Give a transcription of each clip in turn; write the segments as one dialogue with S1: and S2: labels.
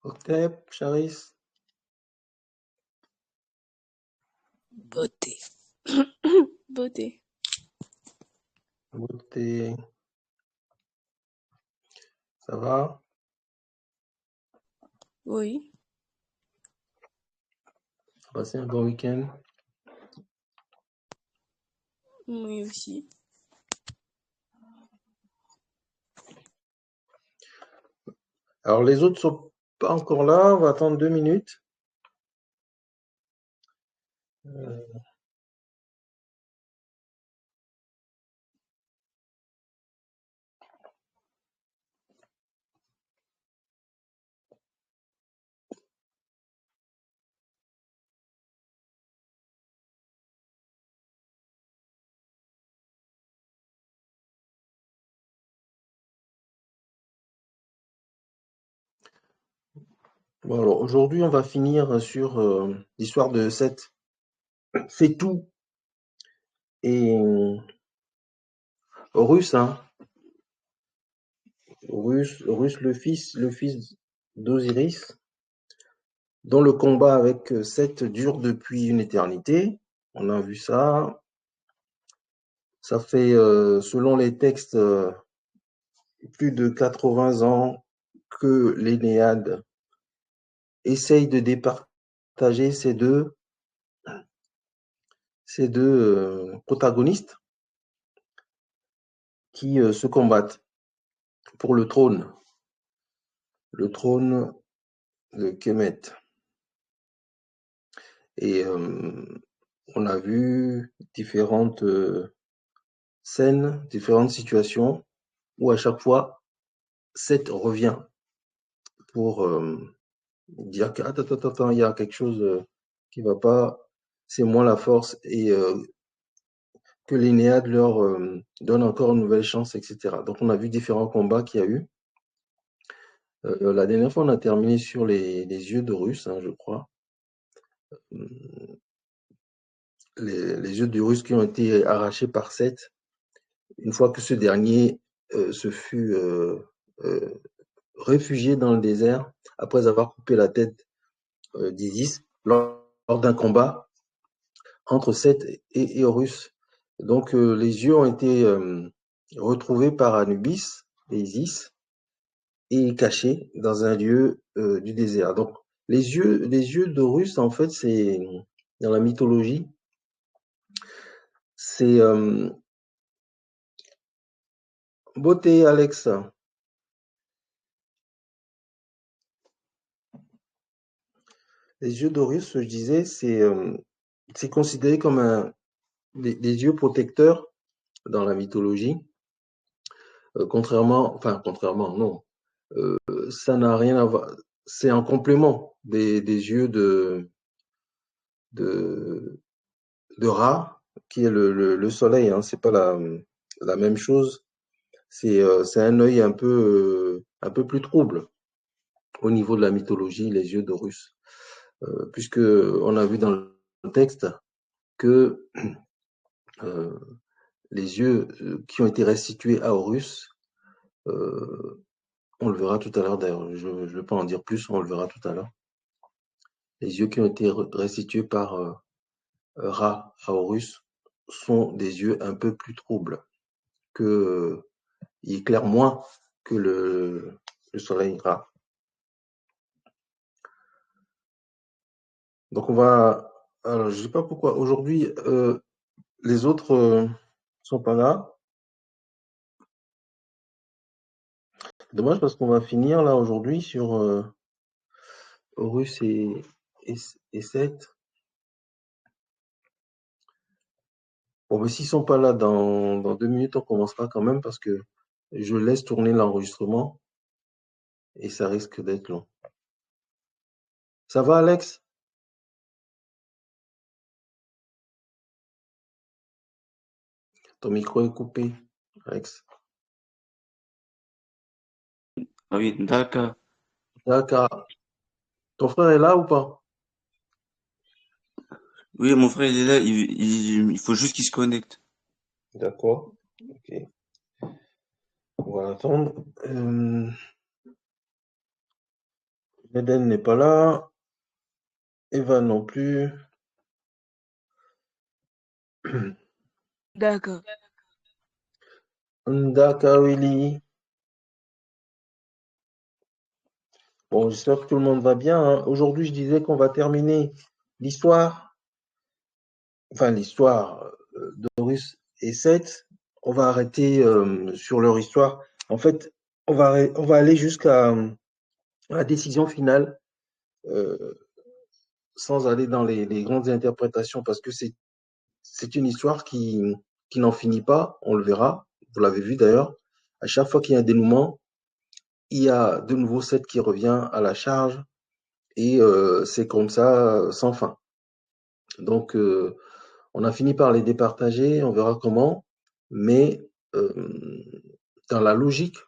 S1: Hotep, Charis,
S2: Beauté. Beauté.
S1: Beauté, ça va?
S2: Oui.
S1: Passé un bon week-end?
S2: Oui aussi.
S1: Alors les autres sont pas encore là, on va attendre 2 minutes. Bon alors aujourd'hui on va finir sur l'histoire de Seth. C'est tout. Et Horus, hein. Horus le fils d'Osiris, dont le combat avec Seth dure depuis une éternité. On a vu ça. Ça fait, selon les textes, plus de 80 ans que l'Énéade essaye de départager ces deux protagonistes qui se combattent pour le trône de Kemet. Et on a vu différentes scènes, différentes situations où à chaque fois, Seth revient pour dire qu'attends, il y a quelque chose qui va pas, c'est moi la force, et que l'Énéade leur donne encore une nouvelle chance, etc. Donc on a vu différents combats qu'il y a eu. La dernière fois, on a terminé sur les yeux d'Horus, hein, je crois. Les yeux d'Horus qui ont été arrachés par Seth, une fois que ce dernier se fut réfugié dans le désert, après avoir coupé la tête d'Isis, lors d'un combat entre Seth et Horus. Donc les yeux ont été retrouvés par Anubis et Isis, et caché dans un lieu du désert. Donc, les yeux d'Horus, en fait, c'est dans la mythologie, c'est beauté, Alex. Les yeux d'Horus, je disais, c'est considéré comme des yeux protecteurs dans la mythologie. Contrairement, non, ça n'a rien à voir. C'est un complément des yeux de Ra, qui est le soleil, hein. C'est pas la même chose. C'est un œil un peu plus trouble au niveau de la mythologie, les yeux d'Horus, puisque on a vu dans le texte que les yeux qui ont été restitués à Horus, on le verra tout à l'heure d'ailleurs, je ne vais pas en dire plus, on le verra tout à l'heure. Les yeux qui ont été restitués par Ra à Horus sont des yeux un peu plus troubles, que il éclaire moins que le soleil Ra. Donc alors je sais pas pourquoi aujourd'hui les autres sont pas là. Dommage parce qu'on va finir là aujourd'hui sur Horus et Seth. Bon, mais s'ils sont pas là dans 2 minutes, on commencera quand même parce que je laisse tourner l'enregistrement et ça risque d'être long. Ça va, Alex? Ton micro est coupé, Alex.
S3: Ah oui, d'accord.
S1: D'accord. Ton frère est là ou pas?
S3: Oui, mon frère, il est là, il faut juste qu'il se connecte.
S1: D'accord. Ok. On va attendre. Eden n'est pas là. Eva non plus.
S2: D'accord.
S1: Ndakawili. Bon, j'espère que tout le monde va bien, hein. Aujourd'hui, je disais qu'on va terminer l'histoire, enfin l'histoire d'Horus et Seth. On va arrêter sur leur histoire. En fait, on va aller jusqu'à la décision finale euh, sans aller dans les grandes interprétations parce que c'est une histoire qui n'en finit pas. On le verra. Vous l'avez vu d'ailleurs. À chaque fois qu'il y a un dénouement, il y a de nouveau Seth qui revient à la charge et c'est comme ça sans fin. Donc, on a fini par les départager, on verra comment, mais dans la logique,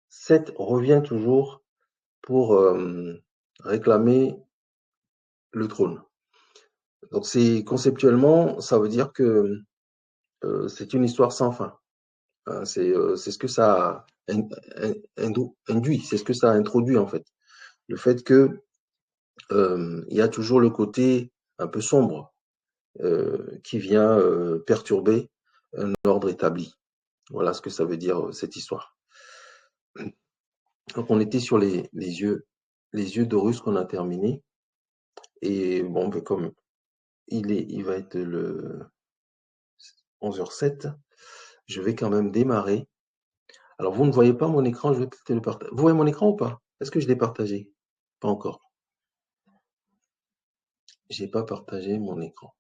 S1: Seth revient toujours pour réclamer le trône. Donc, c'est conceptuellement, ça veut dire que c'est une histoire sans fin. Hein, c'est ce que ça induit, c'est ce que ça introduit en fait. Le fait que il y a toujours le côté un peu sombre qui vient perturber un ordre établi. Voilà ce que ça veut dire cette histoire. Donc on était sur les yeux d'Horus qu'on a terminé. Et bon, ben, comme il va être le 11h07, je vais quand même démarrer. Alors vous ne voyez pas mon écran, je vais peut-être le partager. Vous voyez mon écran ou pas? Est-ce que je l'ai partagé? Pas encore. J'ai pas partagé mon écran.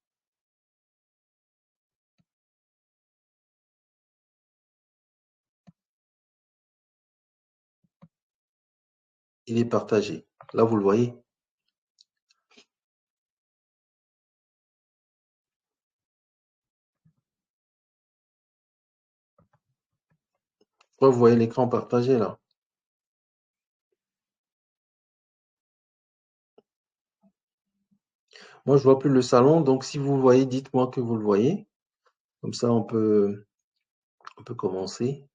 S1: Il est partagé. Là, vous le voyez? Ouais, vous voyez l'écran partagé là? Moi, je vois plus le salon, donc si vous le voyez, dites-moi que vous le voyez. Comme ça, on peut commencer.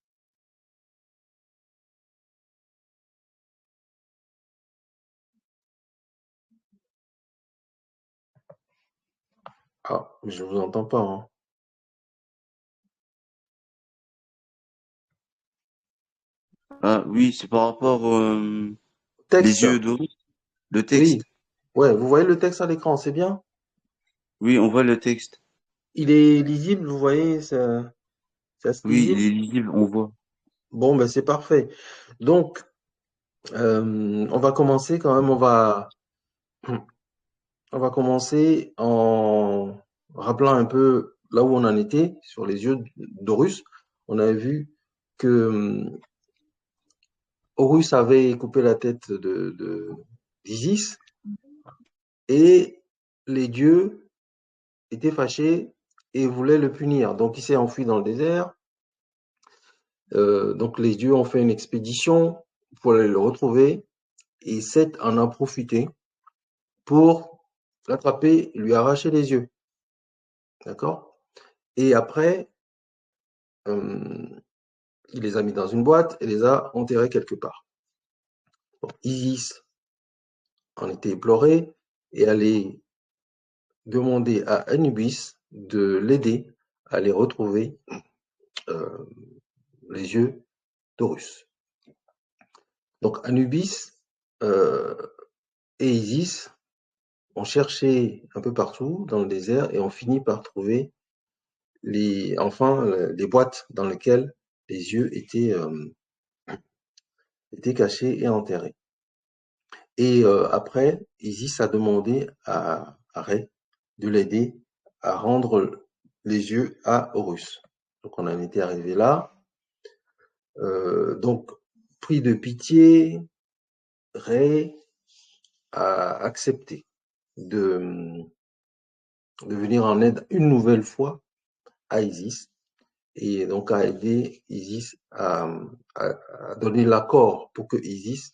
S1: Ah, je vous entends pas, hein.
S3: Ah oui, c'est par rapport les
S1: Texte.
S3: yeux d'eau, le
S1: Oui.
S3: texte.
S1: Ouais, vous voyez le texte à l'écran, c'est bien?
S3: Oui, on voit le texte.
S1: Il est lisible, vous voyez, c'est assez
S3: Oui, il
S1: lisible.
S3: est lisible, on voit.
S1: Bon, ben c'est parfait. Donc, on va commencer quand même, on va commencer en rappelant un peu là où on en était sur les yeux d'Horus. On avait vu que Horus avait coupé la tête d'Isis et les dieux étaient fâchés et voulaient le punir. Donc il s'est enfui dans le désert. Donc les dieux ont fait une expédition pour aller le retrouver et Seth en a profité pour l'attraper, lui arracher les yeux. D'accord? Et après, il les a mis dans une boîte et les a enterrés quelque part. Donc, Isis en était éplorée et allait demander à Anubis de l'aider à les retrouver euh, les yeux d'Horus. Donc Anubis et Isis ont cherché un peu partout dans le désert et ont fini par trouver les boîtes dans lesquelles les yeux étaient cachés et enterrés. Et après, Isis a demandé à Rê de l'aider à rendre les yeux à Horus. Donc on en était arrivé là. Donc, pris de pitié, Rê a accepté de, de venir en aide une nouvelle fois à Isis et donc a aidé Isis à donner l'accord pour que Isis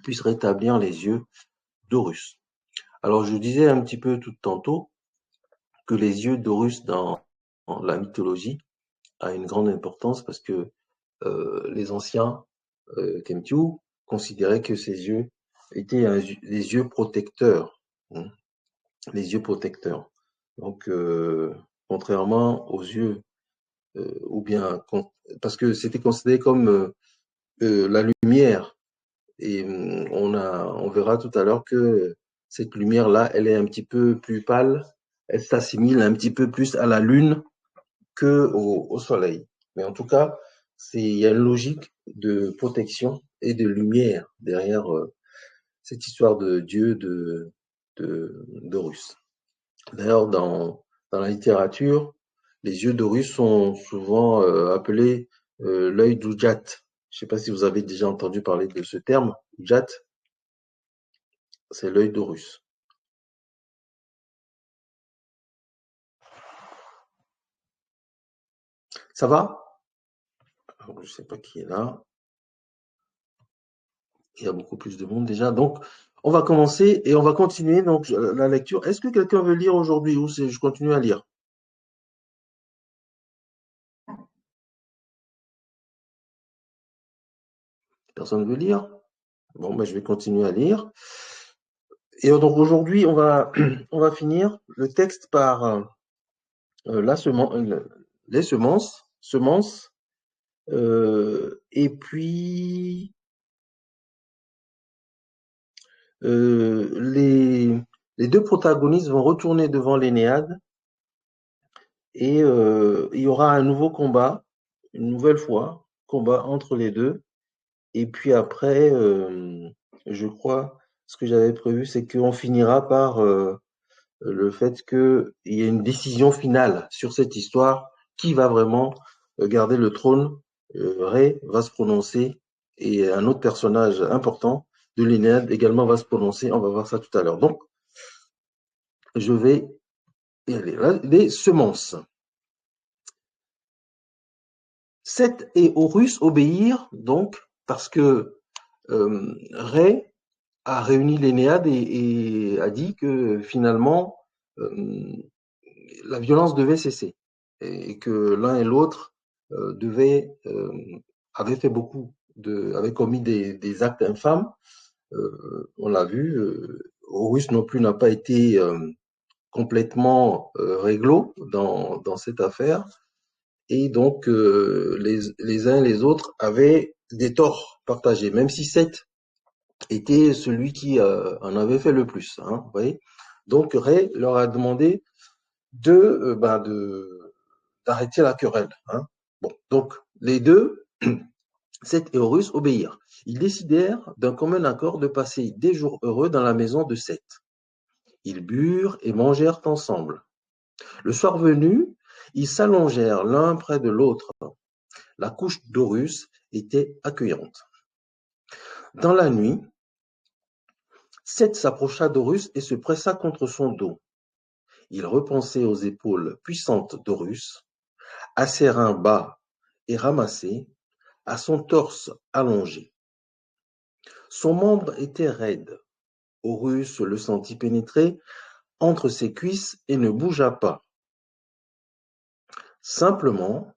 S1: puisse rétablir les yeux d'Horus. Alors je disais un petit peu tout tantôt que les yeux d'Horus dans la mythologie a une grande importance parce que les anciens Kemtiu considéraient que ces yeux étaient les yeux protecteurs. Hein, les yeux protecteurs. Donc, contrairement aux yeux, ou bien, parce que c'était considéré comme la lumière. Et on verra tout à l'heure que cette lumière-là, elle est un petit peu plus pâle, elle s'assimile un petit peu plus à la lune que au soleil. Mais en tout cas, il y a une logique de protection et de lumière derrière cette histoire de Dieu d'Horus. D'ailleurs, dans la littérature, les yeux d'Horus sont souvent appelés l'œil d'Ujat. Je ne sais pas si vous avez déjà entendu parler de ce terme. Ujat, c'est l'œil d'Horus. Ça va? Alors, je ne sais pas qui est là. Il y a beaucoup plus de monde déjà. Donc, on va commencer et on va continuer donc la lecture. Est-ce que quelqu'un veut lire aujourd'hui ou je continue à lire? Personne ne veut lire? Bon, ben, je vais continuer à lire. Et donc aujourd'hui, on va finir le texte par les semences, et puis les deux protagonistes vont retourner devant l'Énéade et il y aura un nouveau combat, une nouvelle fois, combat entre les deux. Et puis après, je crois, ce que j'avais prévu, c'est qu'on finira par le fait qu'il y ait une décision finale sur cette histoire, qui va vraiment garder le trône. Rey va se prononcer et un autre personnage important de l'Énéade également va se prononcer. On va voir ça tout à l'heure. Donc, je vais y aller. Là, les semences. Seth et Horus obéirent donc parce que Rey a réuni l'Énéade et a dit que finalement la violence devait cesser et que l'un et l'autre avaient fait avaient commis des actes infâmes. On l'a vu, Horus non plus n'a pas été complètement réglo dans cette affaire. Et donc, les uns et les autres avaient des torts partagés, même si Seth était celui qui en avait fait le plus. Hein, vous voyez. Donc, Rey leur a demandé d'arrêter la querelle. Hein. Bon, donc, les deux, Seth et Horus, obéirent. Ils décidèrent d'un commun accord de passer des jours heureux dans la maison de Seth. Ils burent et mangèrent ensemble. Le soir venu, ils s'allongèrent l'un près de l'autre. La couche d'Horus était accueillante. Dans la nuit, Seth s'approcha d'Horus et se pressa contre son dos. Il repensait aux épaules puissantes d'Horus, à ses reins bas et ramassés, à son torse allongé. Son membre était raide. Horus le sentit pénétrer entre ses cuisses et ne bougea pas. Simplement,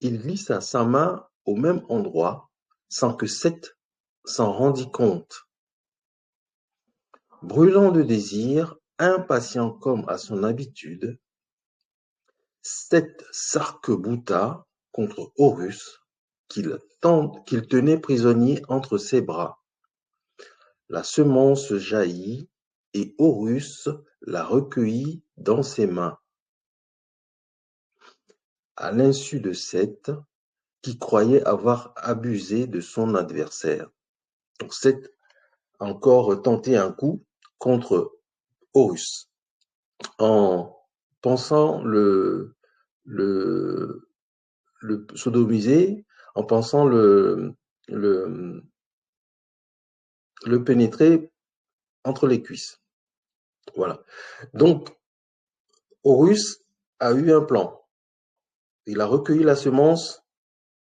S1: il glissa sa main au même endroit sans que Seth s'en rendît compte. Brûlant de désir, impatient comme à son habitude, Seth s'arc-bouta contre Horus, qu'il tenait prisonnier entre ses bras. La semence jaillit, et Horus la recueillit dans ses mains. À l'insu de Seth, qui croyait avoir abusé de son adversaire. Donc Seth a encore tenté un coup contre Horus, en pensant le sodomiser, en pensant le pénétrer entre les cuisses. Voilà. Donc, Horus a eu un plan. Il a recueilli la semence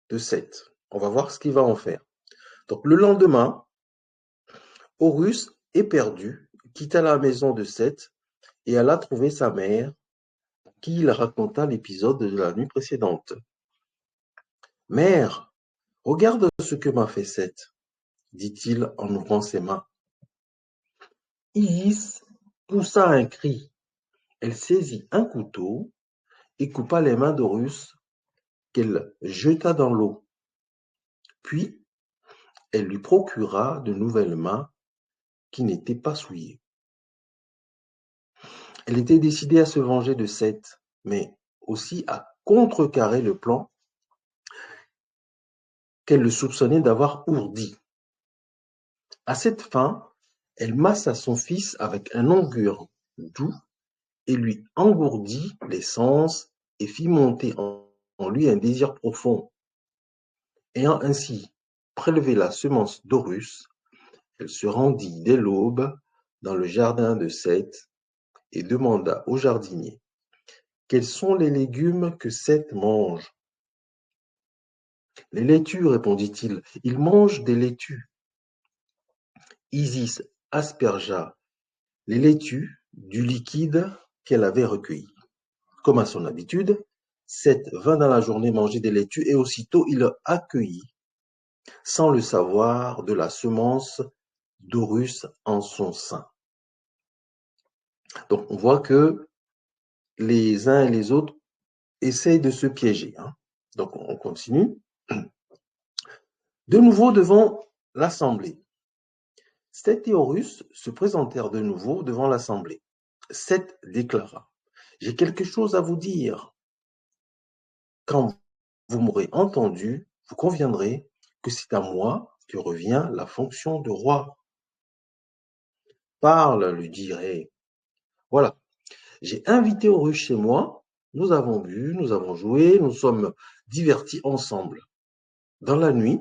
S1: de Seth. On va voir ce qu'il va en faire. Donc, le lendemain, Horus, éperdu, quitta la maison de Seth et alla trouver sa mère, qui il raconta l'épisode de la nuit précédente. « Mère, regarde ce que m'a fait Seth, dit-il en ouvrant ses mains. Isis poussa un cri. Elle saisit un couteau et coupa les mains d'Horus qu'elle jeta dans l'eau. Puis, elle lui procura de nouvelles mains qui n'étaient pas souillées. Elle était décidée à se venger de Seth, mais aussi à contrecarrer le plan qu'elle le soupçonnait d'avoir ourdi. À cette fin, elle massa son fils avec un augure doux et lui engourdit les sens et fit monter en lui un désir profond. Ayant ainsi prélevé la semence d'Horus, elle se rendit dès l'aube dans le jardin de Seth et demanda au jardinier: quels sont les légumes que Seth mange? Les laitues, répondit-il, il mange des laitues. Isis aspergea les laitues du liquide qu'elle avait recueilli. Comme à son habitude, Seth vint dans la journée manger des laitues et aussitôt il accueillit, sans le savoir, de la semence d'Horus en son sein. Donc on voit que les uns et les autres essayent de se piéger. Donc on continue. De nouveau devant l'assemblée. Seth et Horus se présentèrent de nouveau devant l'assemblée. Seth déclara: j'ai quelque chose à vous dire. Quand vous m'aurez entendu, vous conviendrez que c'est à moi que revient la fonction de roi. Parle, lui dirait. Voilà, j'ai invité Horus chez moi, nous avons bu, nous avons joué, nous sommes divertis ensemble. Dans la nuit,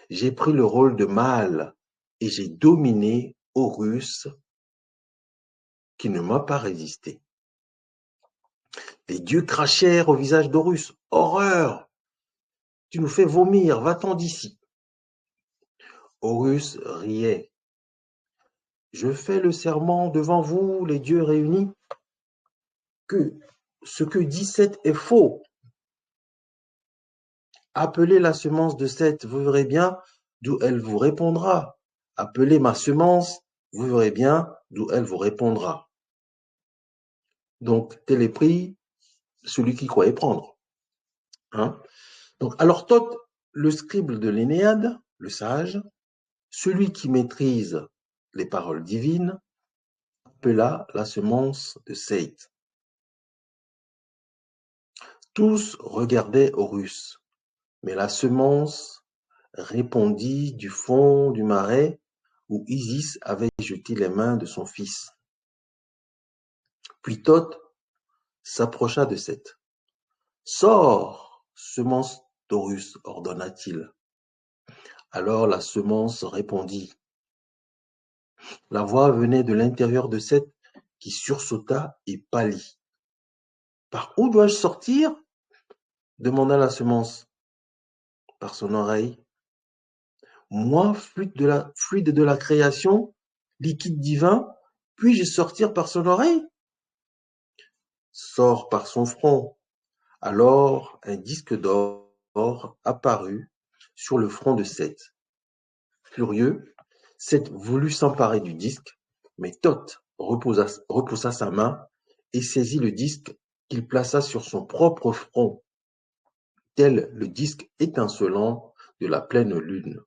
S1: j'ai pris le rôle de mâle et j'ai dominé Horus qui ne m'a pas résisté. Les dieux crachèrent au visage d'Horus. Horreur! Tu nous fais vomir, va-t'en d'ici. Horus riait. Je fais le serment devant vous, les dieux réunis, que ce que dit Seth est faux. Appelez la semence de Seth, vous verrez bien d'où elle vous répondra. Appelez ma semence, vous verrez bien d'où elle vous répondra. Donc, tel est pris celui qui croyait prendre. Donc, alors Thoth, le scribe de l'Énéade, le sage, celui qui maîtrise les paroles divines, appela la semence de Seth. Tous regardaient Horus, mais la semence répondit du fond du marais où Isis avait jeté les mains de son fils. Puis Thoth s'approcha de Seth. Sors, semence d'Horus, ordonna-t-il. Alors la semence répondit. La voix venait de l'intérieur de Seth qui sursauta et pâlit. Par où dois-je sortir? Demanda la semence. Par son oreille. Moi, fluide de la création, liquide divin, puis-je sortir par son oreille? Sors par son front. Alors un disque d'or apparut sur le front de Seth. Furieux, Seth voulut s'emparer du disque, mais Thoth repoussa sa main et saisit le disque qu'il plaça sur son propre front, tel le disque étincelant de la pleine lune.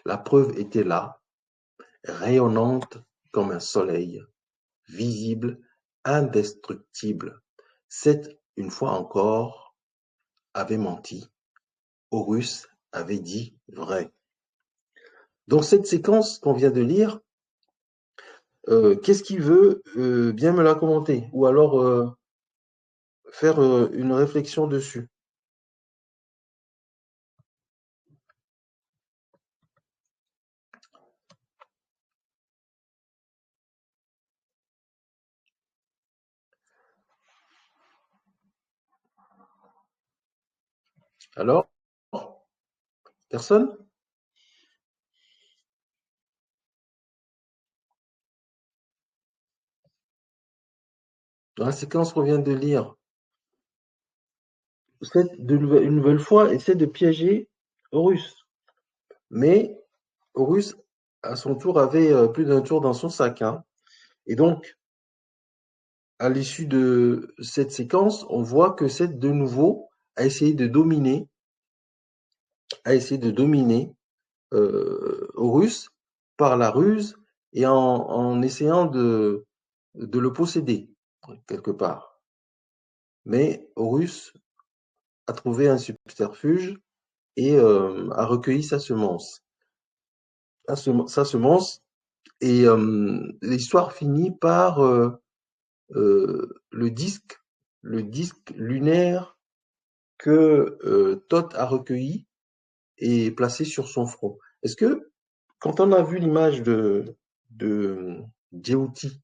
S1: La preuve était là, rayonnante comme un soleil, visible, indestructible. Seth, une fois encore, avait menti. Horus avait dit vrai. Donc cette séquence qu'on vient de lire, qu'est-ce qu'il veut bien me la commenter ou alors faire une réflexion dessus. Alors, personne? Dans la séquence qu'on vient de lire, Seth, une nouvelle fois, essaie de piéger Horus. Mais Horus à son tour, avait plus d'un tour dans son sac, hein. Et donc, à l'issue de cette séquence, on voit que Seth, de nouveau, a essayé de dominer Horus par la ruse et en essayant de le posséder, quelque part. Mais Horus a trouvé un subterfuge et a recueilli sa semence. Sa semence, et l'histoire finit par le disque lunaire que Thoth a recueilli et placé sur son front. Est-ce que, quand on a vu l'image de Djéouti,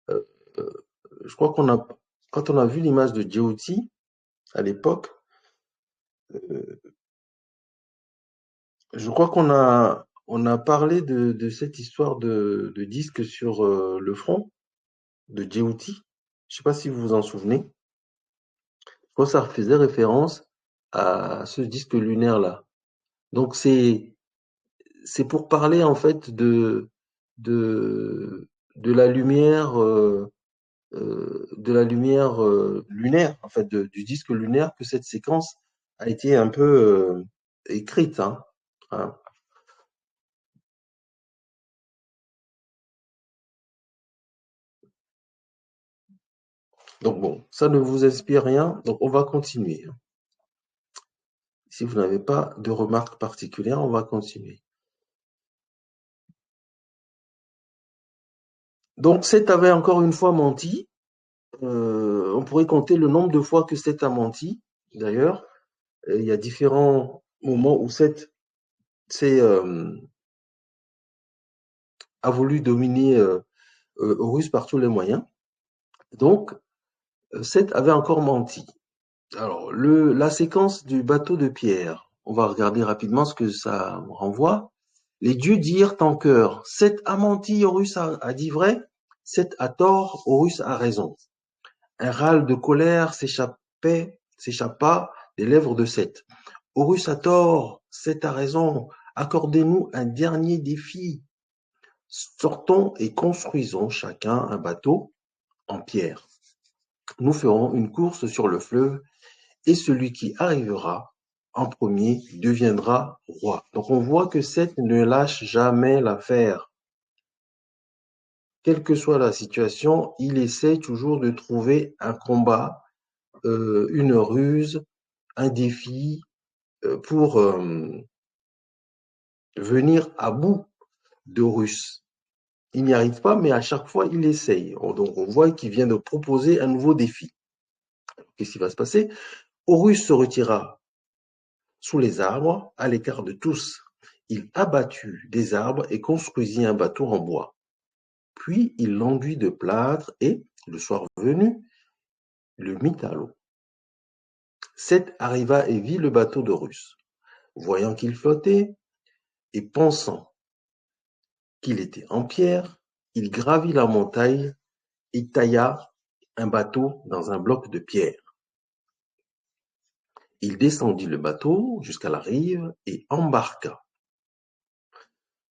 S1: euh, euh, je crois quand on a vu l'image de Djéouti à l'époque, je crois on a parlé de cette histoire de disque sur le front de Djéouti. Je ne sais pas si vous vous en souvenez. Je crois que ça faisait référence à ce disque lunaire-là. Donc c'est pour parler en fait de la lumière lunaire, en fait du disque lunaire, que cette séquence a été un peu écrite, hein. Hein. Donc bon, ça ne vous inspire rien, donc on va continuer. Si vous n'avez pas de remarques particulières, on va continuer. Donc Seth avait encore une fois menti. On pourrait compter le nombre de fois que Seth a menti, d'ailleurs. Il y a différents moments où Seth a voulu dominer Horus par tous les moyens. Donc, Seth avait encore menti. Alors, la séquence du bateau de pierre, on va regarder rapidement ce que ça renvoie. Les dieux dirent en chœur, Seth a menti, Horus a dit vrai, Seth a tort, Horus a raison. Un râle de colère s'échappa des lèvres de Seth. Horus a tort, Seth a raison, accordez-nous un dernier défi. Sortons et construisons chacun un bateau en pierre. Nous ferons une course sur le fleuve et celui qui arrivera en premier deviendra roi. Donc on voit que Seth ne lâche jamais l'affaire. Quelle que soit la situation, il essaie toujours de trouver un combat, une ruse, un défi pour venir à bout d'Horus. Il n'y arrive pas, mais à chaque fois, il essaye. Donc on voit qu'il vient de proposer un nouveau défi. Qu'est-ce qui va se passer? Horus se retira sous les arbres, à l'écart de tous. Il abattit des arbres et construisit un bateau en bois. Puis il l'enduit de plâtre et, le soir venu, le mit à l'eau. Seth arriva et vit le bateau d'Horus. Voyant qu'il flottait et pensant qu'il était en pierre, il gravit la montagne et tailla un bateau dans un bloc de pierre. Il descendit le bateau jusqu'à la rive et embarqua.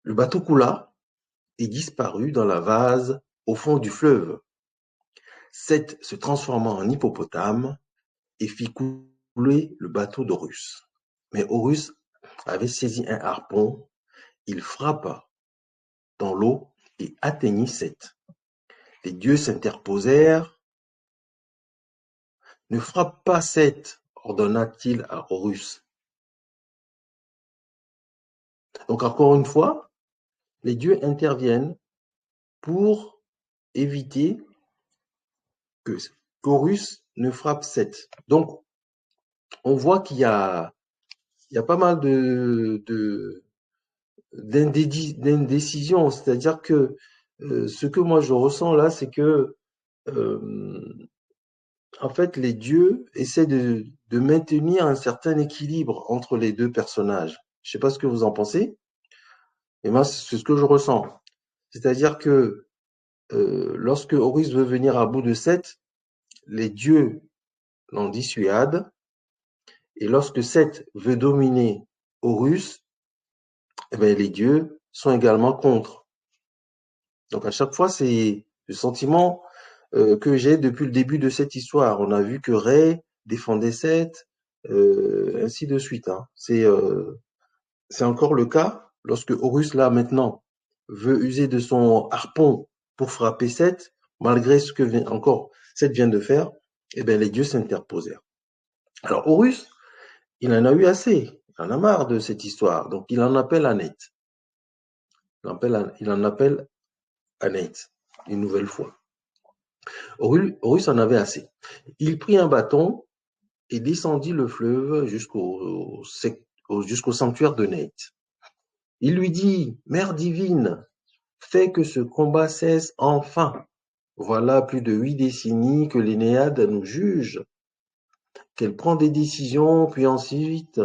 S1: Le bateau coula et disparut dans la vase au fond du fleuve. Seth se transforma en hippopotame et fit couler le bateau d'Horus. Mais Horus avait saisi un harpon, il frappa dans l'eau et atteignit Seth. Les dieux s'interposèrent. Ne frappe pas Seth, ordonna-t-il à Horus. Donc encore une fois, les dieux interviennent pour éviter que Horus ne frappe Seth. Donc on voit qu'il y a pas mal d'indécision, c'est-à-dire que ce que moi je ressens là, c'est que en fait les dieux essaient de maintenir un certain équilibre entre les deux personnages. Je sais pas ce que vous en pensez, mais moi c'est ce que je ressens. C'est-à-dire que lorsque Horus veut venir à bout de Seth, les dieux l'en dissuadent, et lorsque Seth veut dominer Horus, eh bien, les dieux sont également contre. Donc à chaque fois, c'est le sentiment que j'ai depuis le début de cette histoire. On a vu que Ray défendait Seth, ainsi de suite. Hein. C'est encore le cas lorsque Horus, là, maintenant, veut user de son harpon pour frapper Seth, malgré ce que Seth vient de faire, eh bien, les dieux s'interposèrent. Alors, Horus, il en a eu assez. Il en a marre de cette histoire. Donc, il en appelle Anet. Il en appelle Anet, une nouvelle fois. Horus en avait assez. Il prit un bâton et descendit le fleuve jusqu'au sanctuaire de Neit. Il lui dit, Mère divine, fais que ce combat cesse enfin. Voilà plus de 8 décennies que l'Énéade nous juge, qu'elle prend des décisions, puis ensuite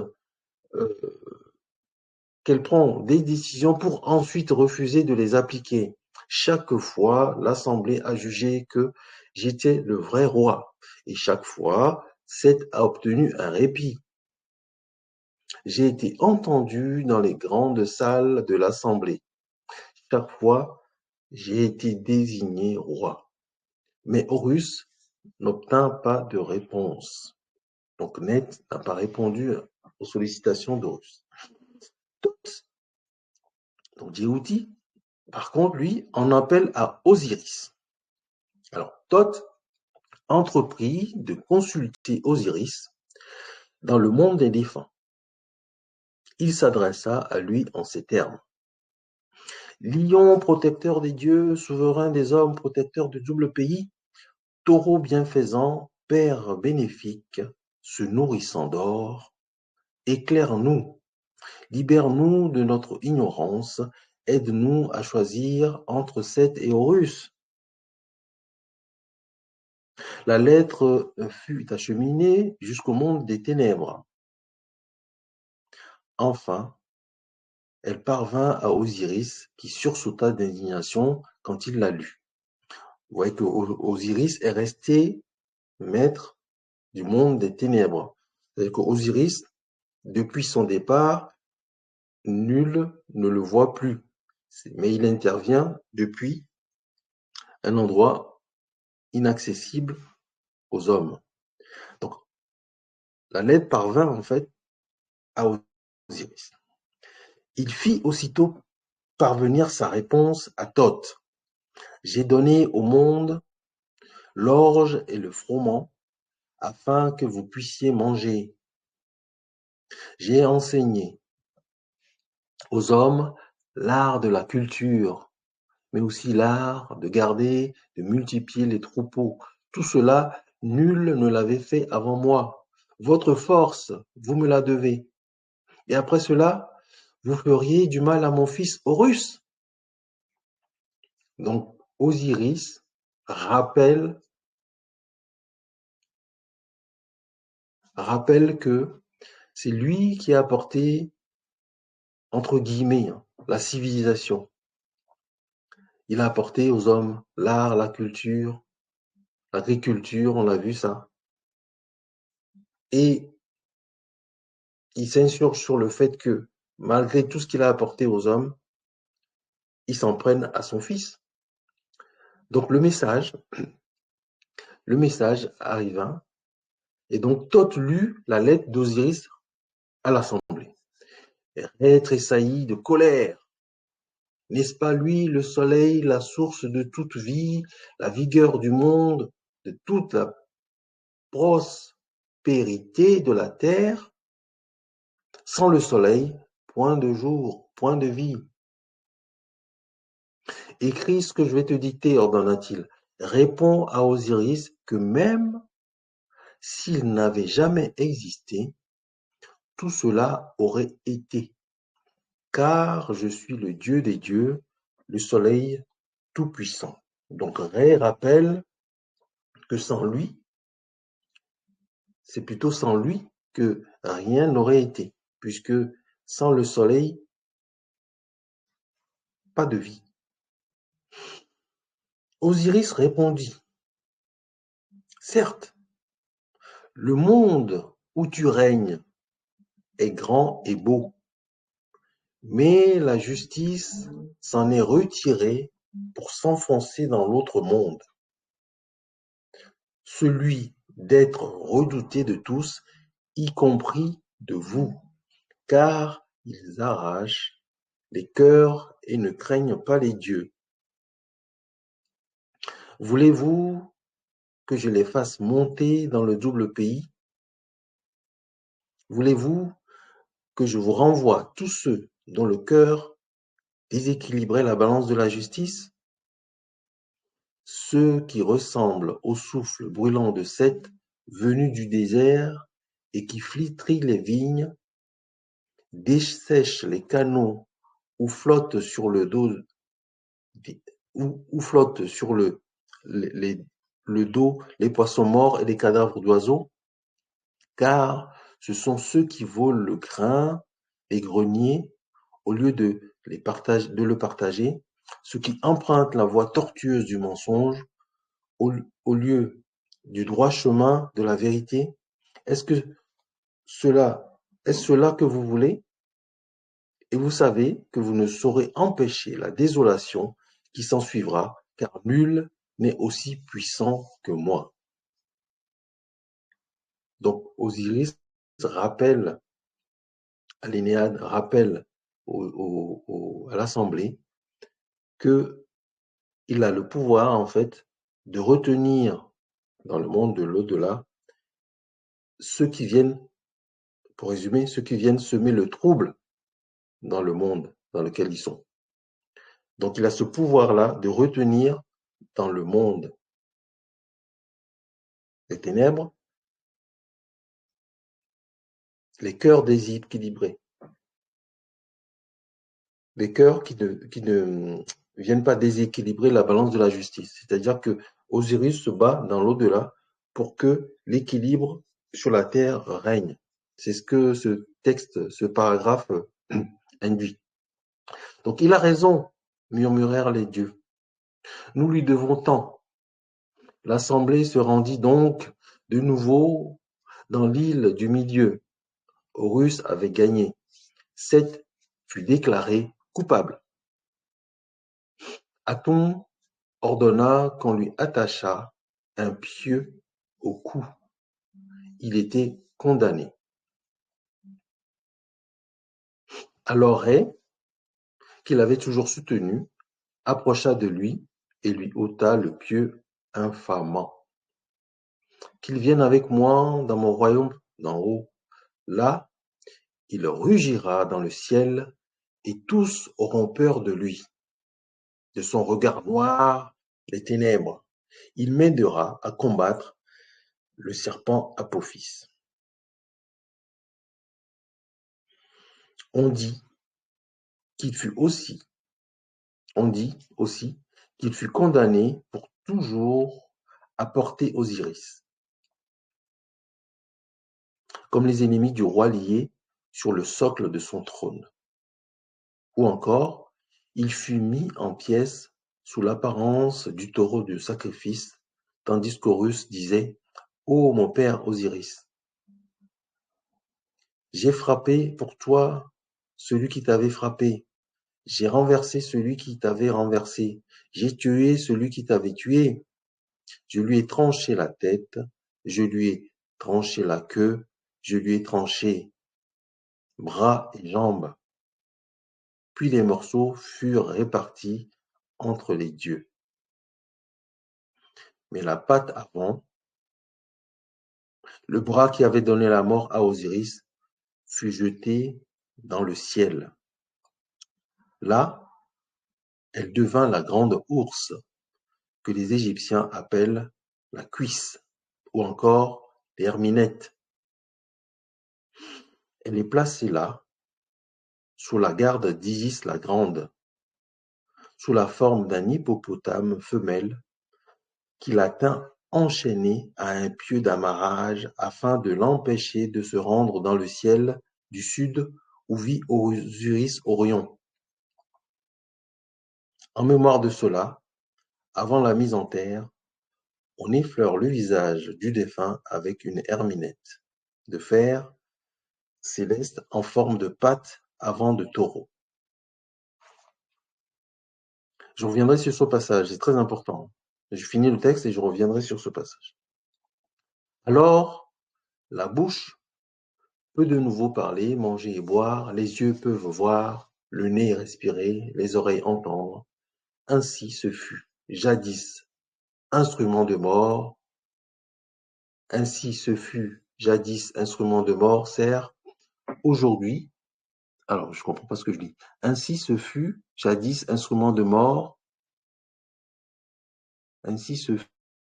S1: qu'elle prend des décisions pour ensuite refuser de les appliquer. Chaque fois, l'Assemblée a jugé que j'étais le vrai roi, et chaque fois, Seth a obtenu un répit. J'ai été entendu dans les grandes salles de l'Assemblée. Chaque fois, j'ai été désigné roi. Mais Horus n'obtint pas de réponse. Donc Net n'a pas répondu aux sollicitations d'Horus. Thoth, donc Djéouti, par contre, lui, en appelle à Osiris. Alors, Thoth entreprit de consulter Osiris dans le monde des défunts. Il s'adressa à lui en ces termes. Lion protecteur des dieux, souverain des hommes, protecteur du double pays, taureau bienfaisant, père bénéfique, se nourrissant d'or, éclaire-nous, libère-nous de notre ignorance, aide-nous à choisir entre Seth et Horus. La lettre fut acheminée jusqu'au monde des ténèbres. Enfin, elle parvint à Osiris, qui sursauta d'indignation quand il la lut. Vous voyez que Osiris est resté maître du monde des ténèbres. C'est-à-dire qu'Osiris, depuis son départ, nul ne le voit plus. Mais il intervient depuis un endroit inaccessible aux hommes. Donc, la lettre parvint en fait à Osiris. Il fit aussitôt parvenir sa réponse à Thoth. J'ai donné au monde l'orge et le froment afin que vous puissiez manger. J'ai enseigné aux hommes l'art de la culture, mais aussi l'art de garder, de multiplier les troupeaux. Tout cela, nul ne l'avait fait avant moi. Votre force, vous me la devez. Et après cela, vous feriez du mal à mon fils Horus. Donc, Osiris rappelle que c'est lui qui a apporté, entre guillemets, la civilisation. Il a apporté aux hommes l'art, la culture, l'agriculture, on l'a vu ça. Et il s'insurge sur le fait que, malgré tout ce qu'il a apporté aux hommes, ils s'en prennent à son fils. Donc le message arriva, et donc Thoth lut la lettre d'Osiris à l'Assemblée. Ré tressaillit de colère. N'est-ce pas lui le soleil, la source de toute vie, la vigueur du monde, de toute la prospérité de la terre? Sans le soleil, point de jour, point de vie. Écris ce que je vais te dicter, ordonna-t-il. Réponds à Osiris que même s'il n'avait jamais existé, tout cela aurait été, car je suis le Dieu des dieux, le soleil tout-puissant. Donc Ré rappelle que sans lui, c'est plutôt sans lui que rien n'aurait été, puisque sans le soleil, pas de vie. Osiris répondit, certes, le monde où tu règnes est grand et beau, Mais la justice s'en est retirée pour s'enfoncer dans l'autre monde, celui d'être redouté de tous, y compris de vous, car ils arrachent les cœurs et ne craignent pas les dieux. Voulez-vous que je les fasse monter dans le double pays? Voulez-vous que je vous renvoie tous ceux dont le cœur déséquilibrait la balance de la justice? Ceux qui ressemblent au souffle brûlant de Seth venu du désert et qui flétrit les vignes, dessèche les canaux ou flotte sur le dos ou flottent sur le dos les poissons morts et les cadavres d'oiseaux, car ce sont ceux qui volent le grain des greniers au lieu de le partager, ceux qui empruntent la voie tortueuse du mensonge au lieu du droit chemin de la vérité. Est-ce que est-ce cela que vous voulez? Et vous savez que vous ne saurez empêcher la désolation qui s'ensuivra, car nul n'est aussi puissant que moi. Donc Osiris rappelle à l'Énéade, rappelle à l'Assemblée que il a le pouvoir en fait de retenir dans le monde de l'au-delà ceux qui viennent, pour résumer, ceux qui viennent semer le trouble dans le monde dans lequel ils sont. Donc il a ce pouvoir-là de retenir dans le monde des ténèbres les cœurs déséquilibrés, les cœurs qui ne viennent pas déséquilibrer la balance de la justice. C'est-à-dire que Osiris se bat dans l'au-delà pour que l'équilibre sur la terre règne. C'est ce que ce texte, ce paragraphe induit. Donc il a raison, murmurèrent les dieux. Nous lui devons tant. L'assemblée se rendit donc de nouveau dans l'île du milieu. Horus avait gagné. Seth fut déclaré coupable. Aton ordonna qu'on lui attachât un pieu au cou. Il était condamné. Alors Rê, qu'il avait toujours soutenu, approcha de lui et lui ôta le pieu infamant. Qu'il vienne avec moi dans mon royaume d'en haut. Là, il rugira dans le ciel et tous auront peur de lui. De son regard noir, les ténèbres. Il m'aidera à combattre le serpent Apophis. On dit aussi qu'il fut condamné pour toujours à porter Osiris, comme les ennemis du roi liés sur le socle de son trône. Ou encore, il fut mis en pièces sous l'apparence du taureau de sacrifice, tandis qu'Horus disait: Ô mon père Osiris, j'ai frappé pour toi celui qui t'avait frappé, j'ai renversé celui qui t'avait renversé, j'ai tué celui qui t'avait tué, je lui ai tranché la tête, je lui ai tranché la queue, je lui ai tranché bras et jambes. Puis les morceaux furent répartis entre les dieux. Mais la patte avant, le bras qui avait donné la mort à Osiris, fut jeté dans le ciel. Là, elle devint la grande ourse que les Égyptiens appellent la cuisse, ou encore l'herminette. Elle est placée là, sous la garde d'Isis la Grande, sous la forme d'un hippopotame femelle qui la tint enchaînée à un pieu d'amarrage afin de l'empêcher de se rendre dans le ciel du sud où vit Osiris Orion. En mémoire de cela, avant la mise en terre, on effleure le visage du défunt avec une herminette de fer céleste en forme de patte avant de taureau. Je reviendrai sur ce passage, c'est très important. Je finis le texte et je reviendrai sur ce passage. Alors, la bouche peut de nouveau parler, manger et boire, les yeux peuvent voir, le nez respirer, les oreilles entendre. Ainsi ce fut, jadis, instrument de mort. Ainsi ce fut, jadis, instrument de mort, sert aujourd'hui. Alors, je comprends pas ce que je dis. Ainsi ce fut, jadis, instrument de mort. Ainsi ce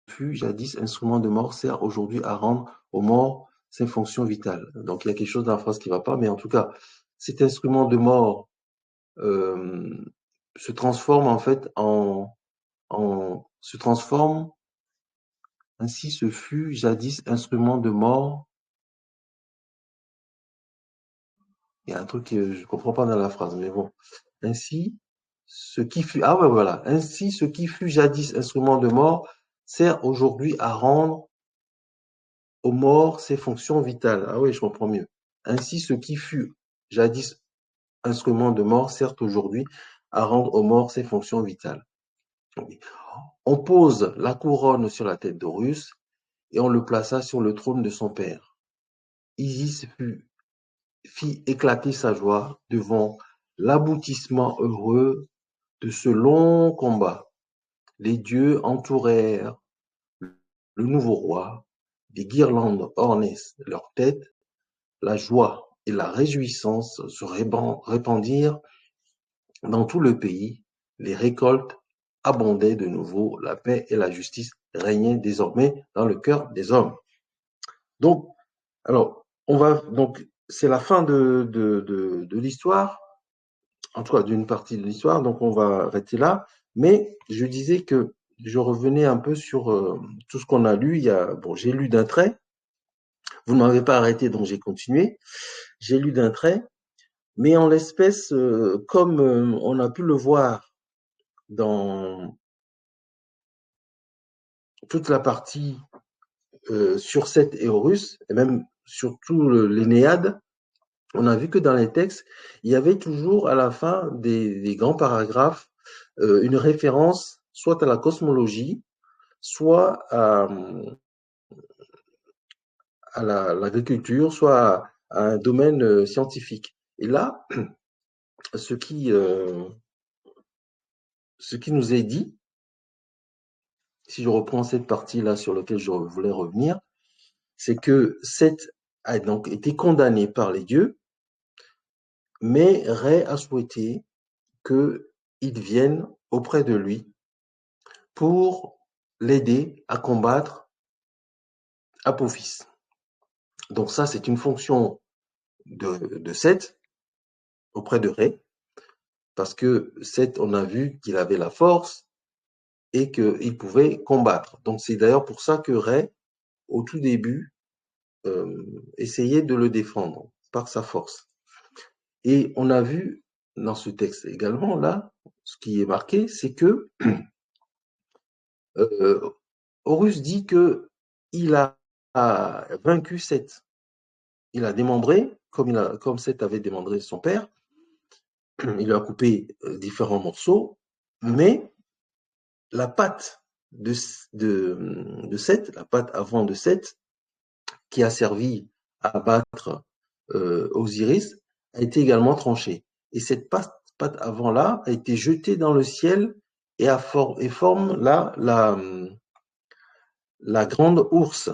S1: fut, jadis, instrument de mort, sert aujourd'hui à rendre aux morts ses fonctions vitales. Donc, il y a quelque chose dans la phrase qui ne va pas, mais en tout cas, cet instrument de mort se transforme en fait se transforme. Ainsi ce fut, jadis, instrument de mort. Il y a un truc que je ne comprends pas dans la phrase, mais bon. Ainsi, ce qui fut, ah ouais, voilà. Ainsi, ce qui fut jadis instrument de mort sert aujourd'hui à rendre aux morts ses fonctions vitales. Ah oui, je comprends mieux. Ainsi, ce qui fut jadis instrument de mort sert aujourd'hui à rendre aux morts ses fonctions vitales. On pose la couronne sur la tête d'Horus et on le plaça sur le trône de son père. Isis fit éclater sa joie devant l'aboutissement heureux de ce long combat. Les dieux entourèrent le nouveau roi, des guirlandes ornaient leurs têtes, la joie et la réjouissance se répandirent dans tout le pays, les récoltes abondaient de nouveau, la paix et la justice régnaient désormais dans le cœur des hommes. Donc, alors, c'est la fin de l'histoire, en tout cas d'une partie de l'histoire, donc on va arrêter là. Mais je disais que je revenais un peu sur tout ce qu'on a lu. J'ai lu d'un trait. Vous ne m'avez pas arrêté, donc j'ai continué. J'ai lu d'un trait, mais en l'espèce, comme on a pu le voir dans toute la partie sur Seth et Horus, et même surtout l'Énéade, on a vu que dans les textes, il y avait toujours à la fin des grands paragraphes une référence soit à la cosmologie, soit à l'agriculture, soit à un domaine scientifique. Et là, ce qui nous est dit, si je reprends cette partie-là sur laquelle je voulais revenir, c'est que Seth a donc été condamné par les dieux, mais Ré a souhaité qu'ils viennent auprès de lui pour l'aider à combattre Apophis. Donc ça, c'est une fonction de Seth auprès de Ré, parce que Seth, on a vu qu'il avait la force et qu'il pouvait combattre. Donc c'est d'ailleurs pour ça que Ré, au tout début, essayait de le défendre par sa force. Et on a vu dans ce texte également, là, ce qui est marqué, c'est que Horus dit qu'il a vaincu Seth. Il a démembré, comme Seth avait démembré son père, il lui a coupé différents morceaux, mais la patte de Seth, la patte avant de Seth, qui a servi à abattre Osiris, a été également tranchée. Et cette patte avant-là a été jetée dans le ciel et forme la grande ours.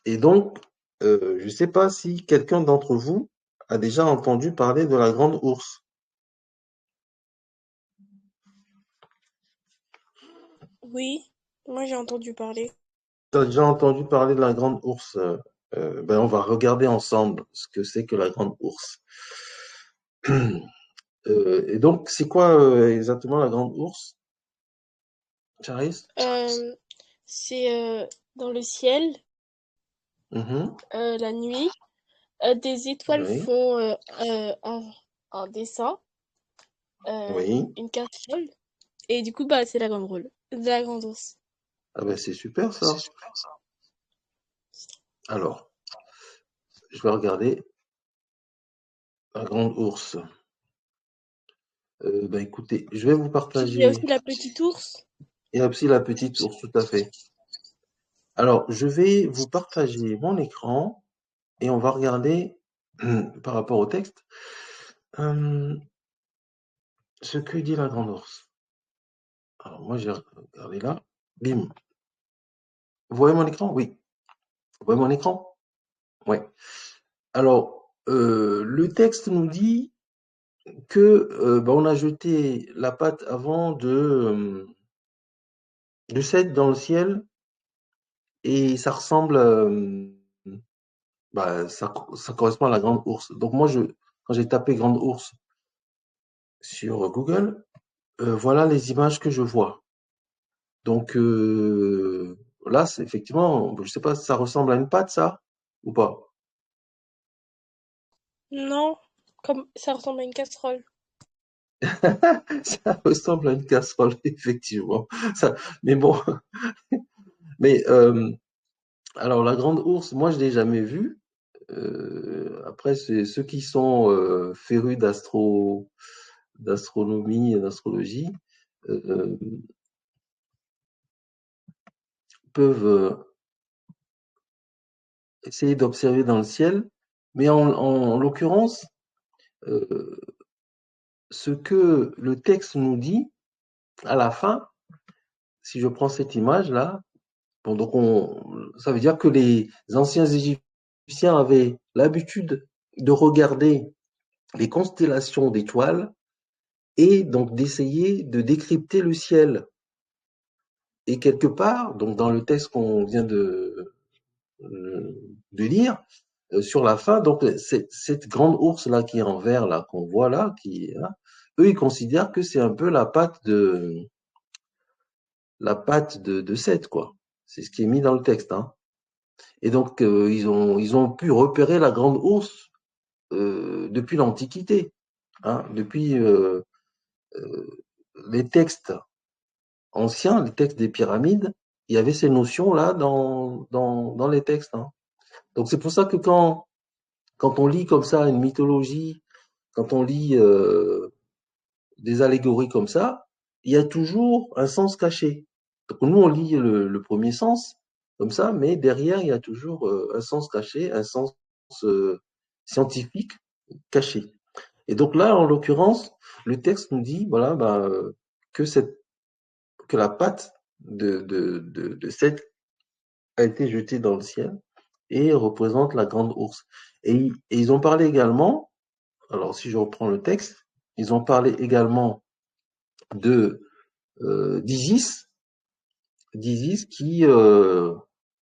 S1: Et donc, je ne sais pas si quelqu'un d'entre vous a déjà entendu parler de la grande ours.
S2: Oui, moi j'ai entendu parler.
S1: Tu as déjà entendu parler de la grande ours? On va regarder ensemble ce que c'est que la grande ours. Et donc, c'est quoi exactement la grande ours, Charis?
S2: C'est dans le ciel,
S1: Mhm.
S2: la nuit, des étoiles
S1: Oui,
S2: font un dessin,
S1: oui.
S2: une casserole, et du coup, bah, c'est la grande rôle, la grande ours.
S1: Ah ben, c'est super ça. Alors, je vais regarder la grande ours. Écoutez, je vais vous
S2: Il y a
S1: partager.
S2: aussi la petite ours.
S1: Et aussi la petite ours, tout à fait. Alors, je vais vous partager mon écran et on va regarder par rapport au texte ce que dit la grande ours. Alors, moi, j'ai regardé là. Bim. Vous voyez mon écran? Oui. Vous voyez mon écran? Oui. Alors, le texte nous dit que on a jeté la patte avant de s'être dans le ciel et ça ressemble, ça correspond à la grande ours. Donc moi, quand j'ai tapé grande ours sur Google, voilà les images que je vois. Donc là, c'est effectivement, je sais pas, ça ressemble à une patte, ça, ou pas?
S2: Non, comme ça ressemble à une casserole.
S1: Ça ressemble à une casserole, effectivement. Mais bon, mais alors la grande ours, moi je l'ai jamais vue. Après, c'est ceux qui sont férus d'astronomie et d'astrologie euh, peuvent essayer d'observer dans le ciel, mais en l'occurrence, euh, ce que le texte nous dit à la fin, si je prends cette image-là, bon, donc ça veut dire que les anciens Égyptiens avaient l'habitude de regarder les constellations d'étoiles et donc d'essayer de décrypter le ciel. Et quelque part, donc dans le texte qu'on vient de lire, sur la fin, donc cette grande ours-là qui est en vert, là, qu'on voit là, eux, ils considèrent que c'est un peu la patte de Seth, quoi. C'est ce qui est mis dans le texte, hein. Et donc, ils ont pu repérer la grande ours depuis l'Antiquité, hein, depuis euh, les textes anciens, les textes des pyramides, il y avait ces notions-là dans les textes, hein. Donc, c'est pour ça que quand on lit comme ça une mythologie, quand on lit des allégories comme ça, il y a toujours un sens caché. Donc nous, on lit le premier sens comme ça, mais derrière, il y a toujours un sens caché, un sens euh, scientifique caché. Et donc là, en l'occurrence, le texte nous dit, voilà, que que la patte de Seth a été jetée dans le ciel et représente la grande ours. Et ils ont parlé également, alors si je reprends le texte, ils ont parlé également de d'Isis, qui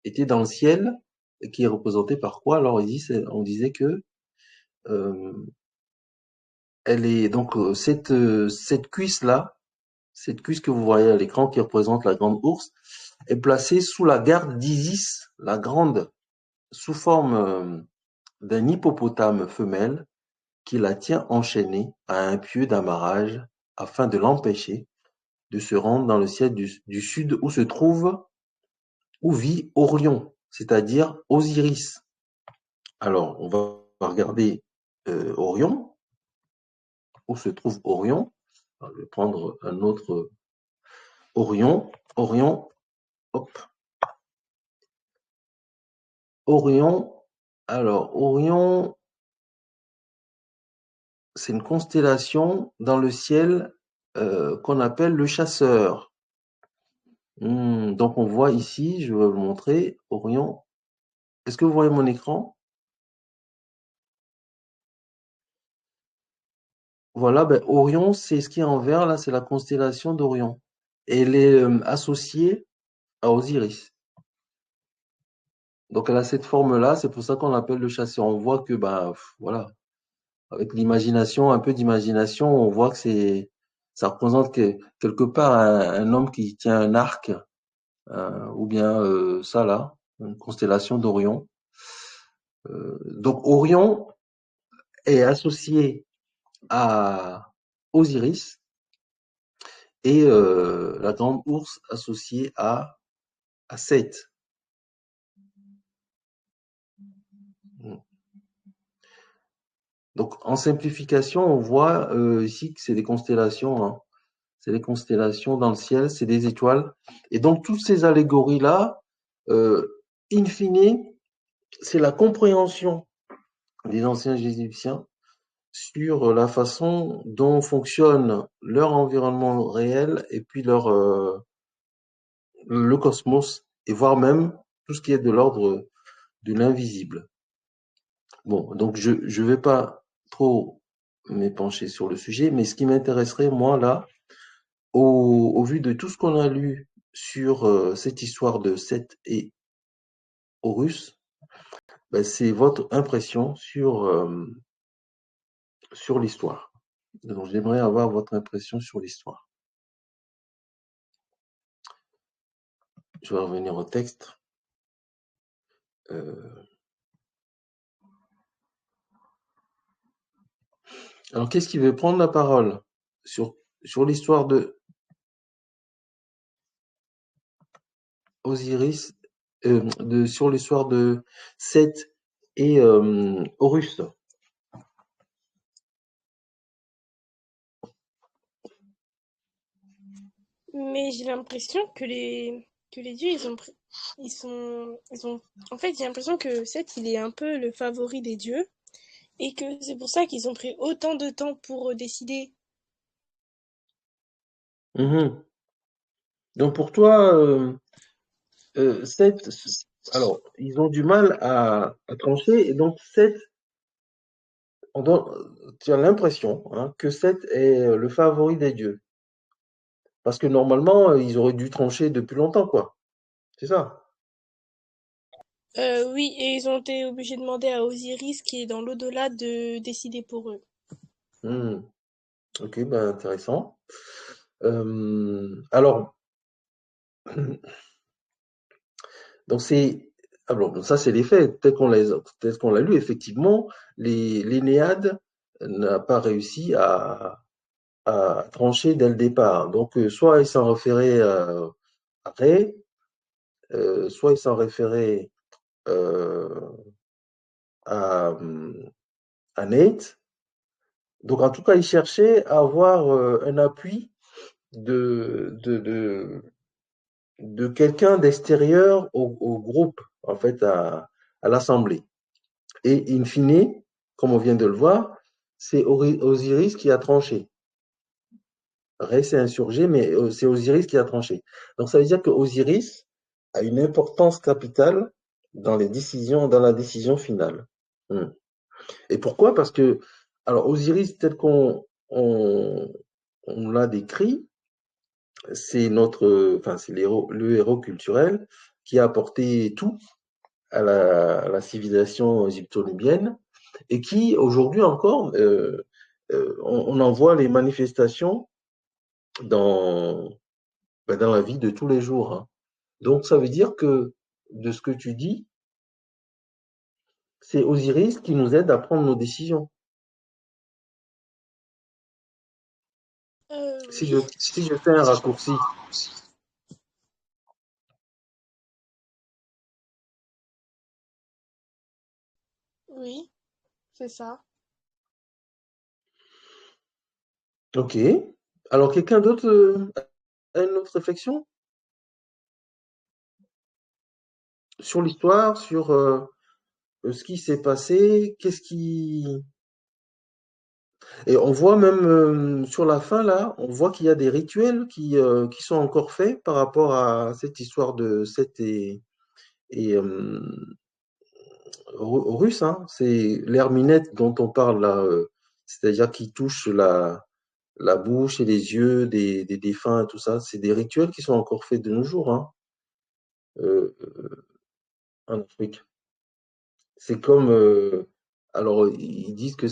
S1: était dans le ciel et qui est représenté par quoi? Alors Isis, on disait que euh, elle est donc cette cuisse là, cette cuisse que vous voyez à l'écran qui représente la grande ours, est placée sous la garde d'Isis, la grande, sous forme d'un hippopotame femelle qui la tient enchaînée à un pieu d'amarrage afin de l'empêcher de se rendre dans le ciel du sud où vit Orion, c'est-à-dire Osiris. Alors, on va regarder Orion, où se trouve Orion. Alors, je vais prendre un autre Orion. Orion, hop. Orion. Alors, Orion, c'est une constellation dans le ciel qu'on appelle le chasseur. Donc, on voit ici, je vais vous montrer, Orion. Est-ce que vous voyez mon écran? Voilà, Orion, c'est ce qui est en vert, là, c'est la constellation d'Orion. Et elle est associée à Osiris. Donc elle a cette forme-là, c'est pour ça qu'on l'appelle le chasseur. On voit que, voilà, avec l'imagination, un peu d'imagination, on voit que ça représente quelque part un homme qui tient un arc, ou bien ça là, une constellation d'Orion. Donc Orion est associé à Osiris et la grande ours associée à Seth. Donc, en simplification, on voit ici que c'est des constellations, hein. C'est des constellations dans le ciel, c'est des étoiles. Et donc, toutes ces allégories-là, in fine, c'est la compréhension des anciens Égyptiens sur la façon dont fonctionne leur environnement réel et puis le cosmos, et voire même tout ce qui est de l'ordre de l'invisible. Bon, donc je ne vais pas trop m'épancher sur le sujet, mais ce qui m'intéresserait, moi, là, au vu de tout ce qu'on a lu sur cette histoire de Seth et Horus, ben, c'est votre impression sur l'histoire. Donc j'aimerais avoir votre impression sur l'histoire. Je vais revenir au texte. Alors, qu'est-ce qui veut prendre la parole sur l'histoire de Osiris, sur l'histoire de Seth et Horus?
S2: Mais j'ai l'impression que les dieux, ils ont, en fait, j'ai l'impression que Seth, il est un peu le favori des dieux et que c'est pour ça qu'ils ont pris autant de temps pour décider.
S1: Mhm. Donc, pour toi, Seth, alors, ils ont du mal à trancher, et donc Seth, tu as l'impression, hein, que Seth est le favori des dieux. Parce que normalement, ils auraient dû trancher depuis longtemps, quoi. C'est ça.
S2: Oui, et ils ont été obligés de demander à Osiris, qui est dans l'au-delà, de décider pour eux.
S1: Hmm. Ok, ben intéressant. Alors, donc alors ça c'est les faits, peut-être qu'on l'a lu, effectivement, l'Énéade n'a pas réussi à trancher dès le départ. Donc, soit il s'en référait à Ré, soit il s'en référait euh, à, à Nate. Donc, en tout cas, il cherchait à avoir un appui de quelqu'un d'extérieur au groupe, en fait, à l'assemblée. Et in fine, comme on vient de le voir, c'est Osiris qui a tranché. Ré s'est insurgé, mais c'est Osiris qui a tranché. Donc ça veut dire que Osiris a une importance capitale dans les décisions, dans la décision finale. Hmm. Et pourquoi? Parce que, alors Osiris, tel on l'a décrit, c'est enfin c'est le héros culturel qui a apporté tout à la civilisation égypto-nubienne et qui, aujourd'hui encore, on en voit les manifestations dans, dans la vie de tous les jours, hein. Donc, ça veut dire que, de ce que tu dis, c'est Osiris qui nous aide à prendre nos décisions.
S2: Oui,
S1: Si je fais un raccourci,
S2: oui, c'est ça.
S1: ok. Alors, quelqu'un d'autre a une autre réflexion sur l'histoire, sur ce qui s'est passé, qu'est-ce qui... Et on voit même sur la fin, là, on voit qu'il y a des rituels qui sont encore faits par rapport à cette histoire de Seth et Horus, hein. C'est l'herminette dont on parle là, c'est-à-dire qui touche la bouche et les yeux des défunts et tout ça. C'est des rituels qui sont encore faits de nos jours, hein, euh, en Afrique. C'est comme, alors ils disent que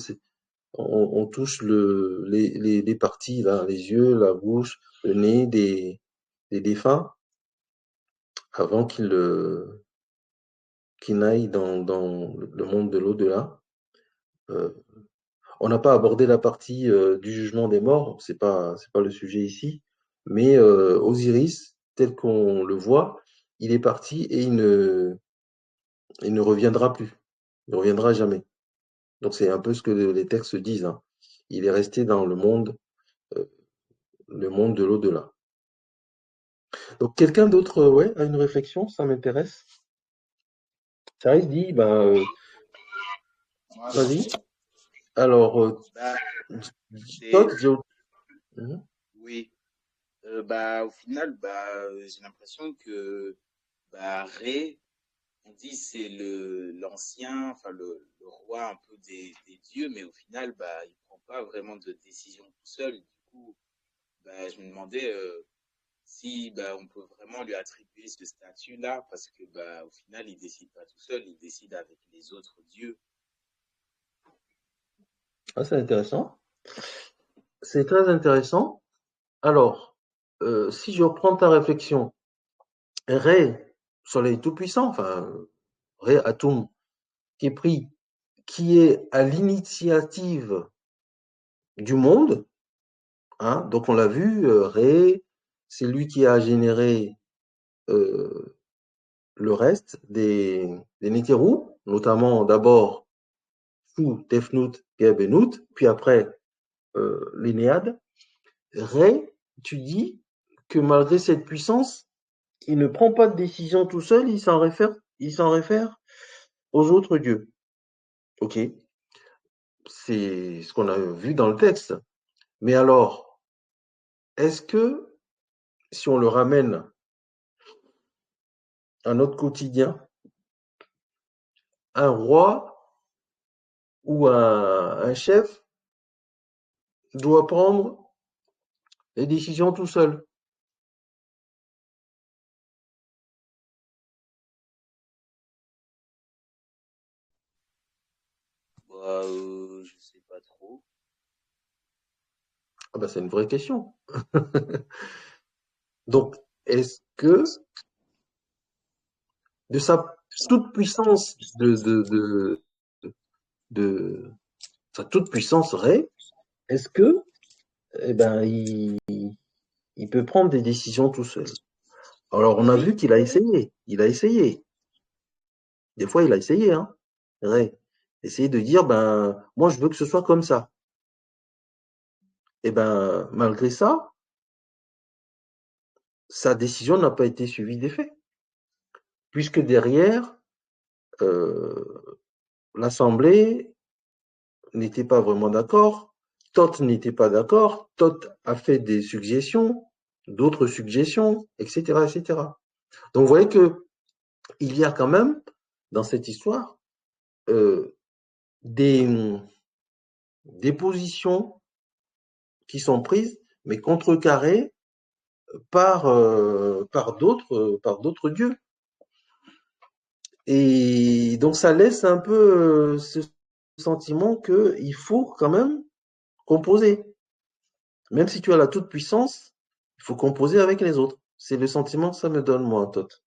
S1: on touche les parties, là, les yeux, la bouche, le nez des défunts avant qu'ils n'aillent dans le monde de l'au-delà. Euh, on n'a pas abordé la partie du jugement des morts, c'est pas le sujet ici, mais Osiris, tel qu'on le voit, il est parti et il ne reviendra plus. Il ne reviendra jamais. Donc c'est un peu ce que les textes disent, hein. Il est resté dans le monde de l'au-delà. Donc quelqu'un d'autre, ouais, a une réflexion, ça m'intéresse. Charles dit,
S4: Moi,
S1: vas-y. Alors,
S4: bah,
S1: Todd,
S4: c'est,
S1: Mhm.
S4: oui. Au final, j'ai l'impression que Ré, on dit c'est l'ancien, enfin le roi un peu des dieux, mais au final, il prend pas vraiment de décision tout seul. Du coup, je me demandais si on peut vraiment lui attribuer ce statut-là, parce que au final, il décide pas tout seul, il décide avec les autres dieux.
S1: Ah, c'est intéressant. C'est très intéressant. Alors, si je reprends ta réflexion, Ré, Soleil tout-puissant, enfin, Ré, Atum, qui est pris, qui est à l'initiative du monde, hein, donc on l'a vu, Ré, c'est lui qui a généré euh, le reste des Nétérus, notamment d'abord Shu, Tefnut, Geb et Nut, puis après les Néades. Ré, tu dis que malgré cette puissance, il ne prend pas de décision tout seul, il s'en réfère aux autres dieux. Ok, c'est ce qu'on a vu dans le texte. Mais alors, est-ce que si on le ramène à notre quotidien, un roi ou un chef doit prendre les décisions tout seul?
S4: Je sais pas trop.
S1: Ah ben, c'est une vraie question. Donc, est-ce que de sa toute puissance de sa toute puissance Ré, est-ce que eh ben, il peut prendre des décisions tout seul? Alors, on a vu
S4: Oui,
S1: qu'il a essayé. Il a essayé. Des fois, il a essayé, hein. Ray. Essayer de dire, moi, je veux que ce soit comme ça. Et malgré ça, sa décision n'a pas été suivie des faits. Puisque derrière, euh, l'Assemblée n'était pas vraiment d'accord. Thoth n'était pas d'accord. Thoth a fait des suggestions, d'autres suggestions, etc., etc. Donc, vous voyez que il y a quand même, dans cette histoire, euh, des, des positions qui sont prises, mais contrecarrées par d'autres dieux. Et donc ça laisse un peu ce sentiment qu'il faut quand même composer. Même si tu as la toute-puissance, il faut composer avec les autres. C'est le sentiment que ça me donne, moi, Tot.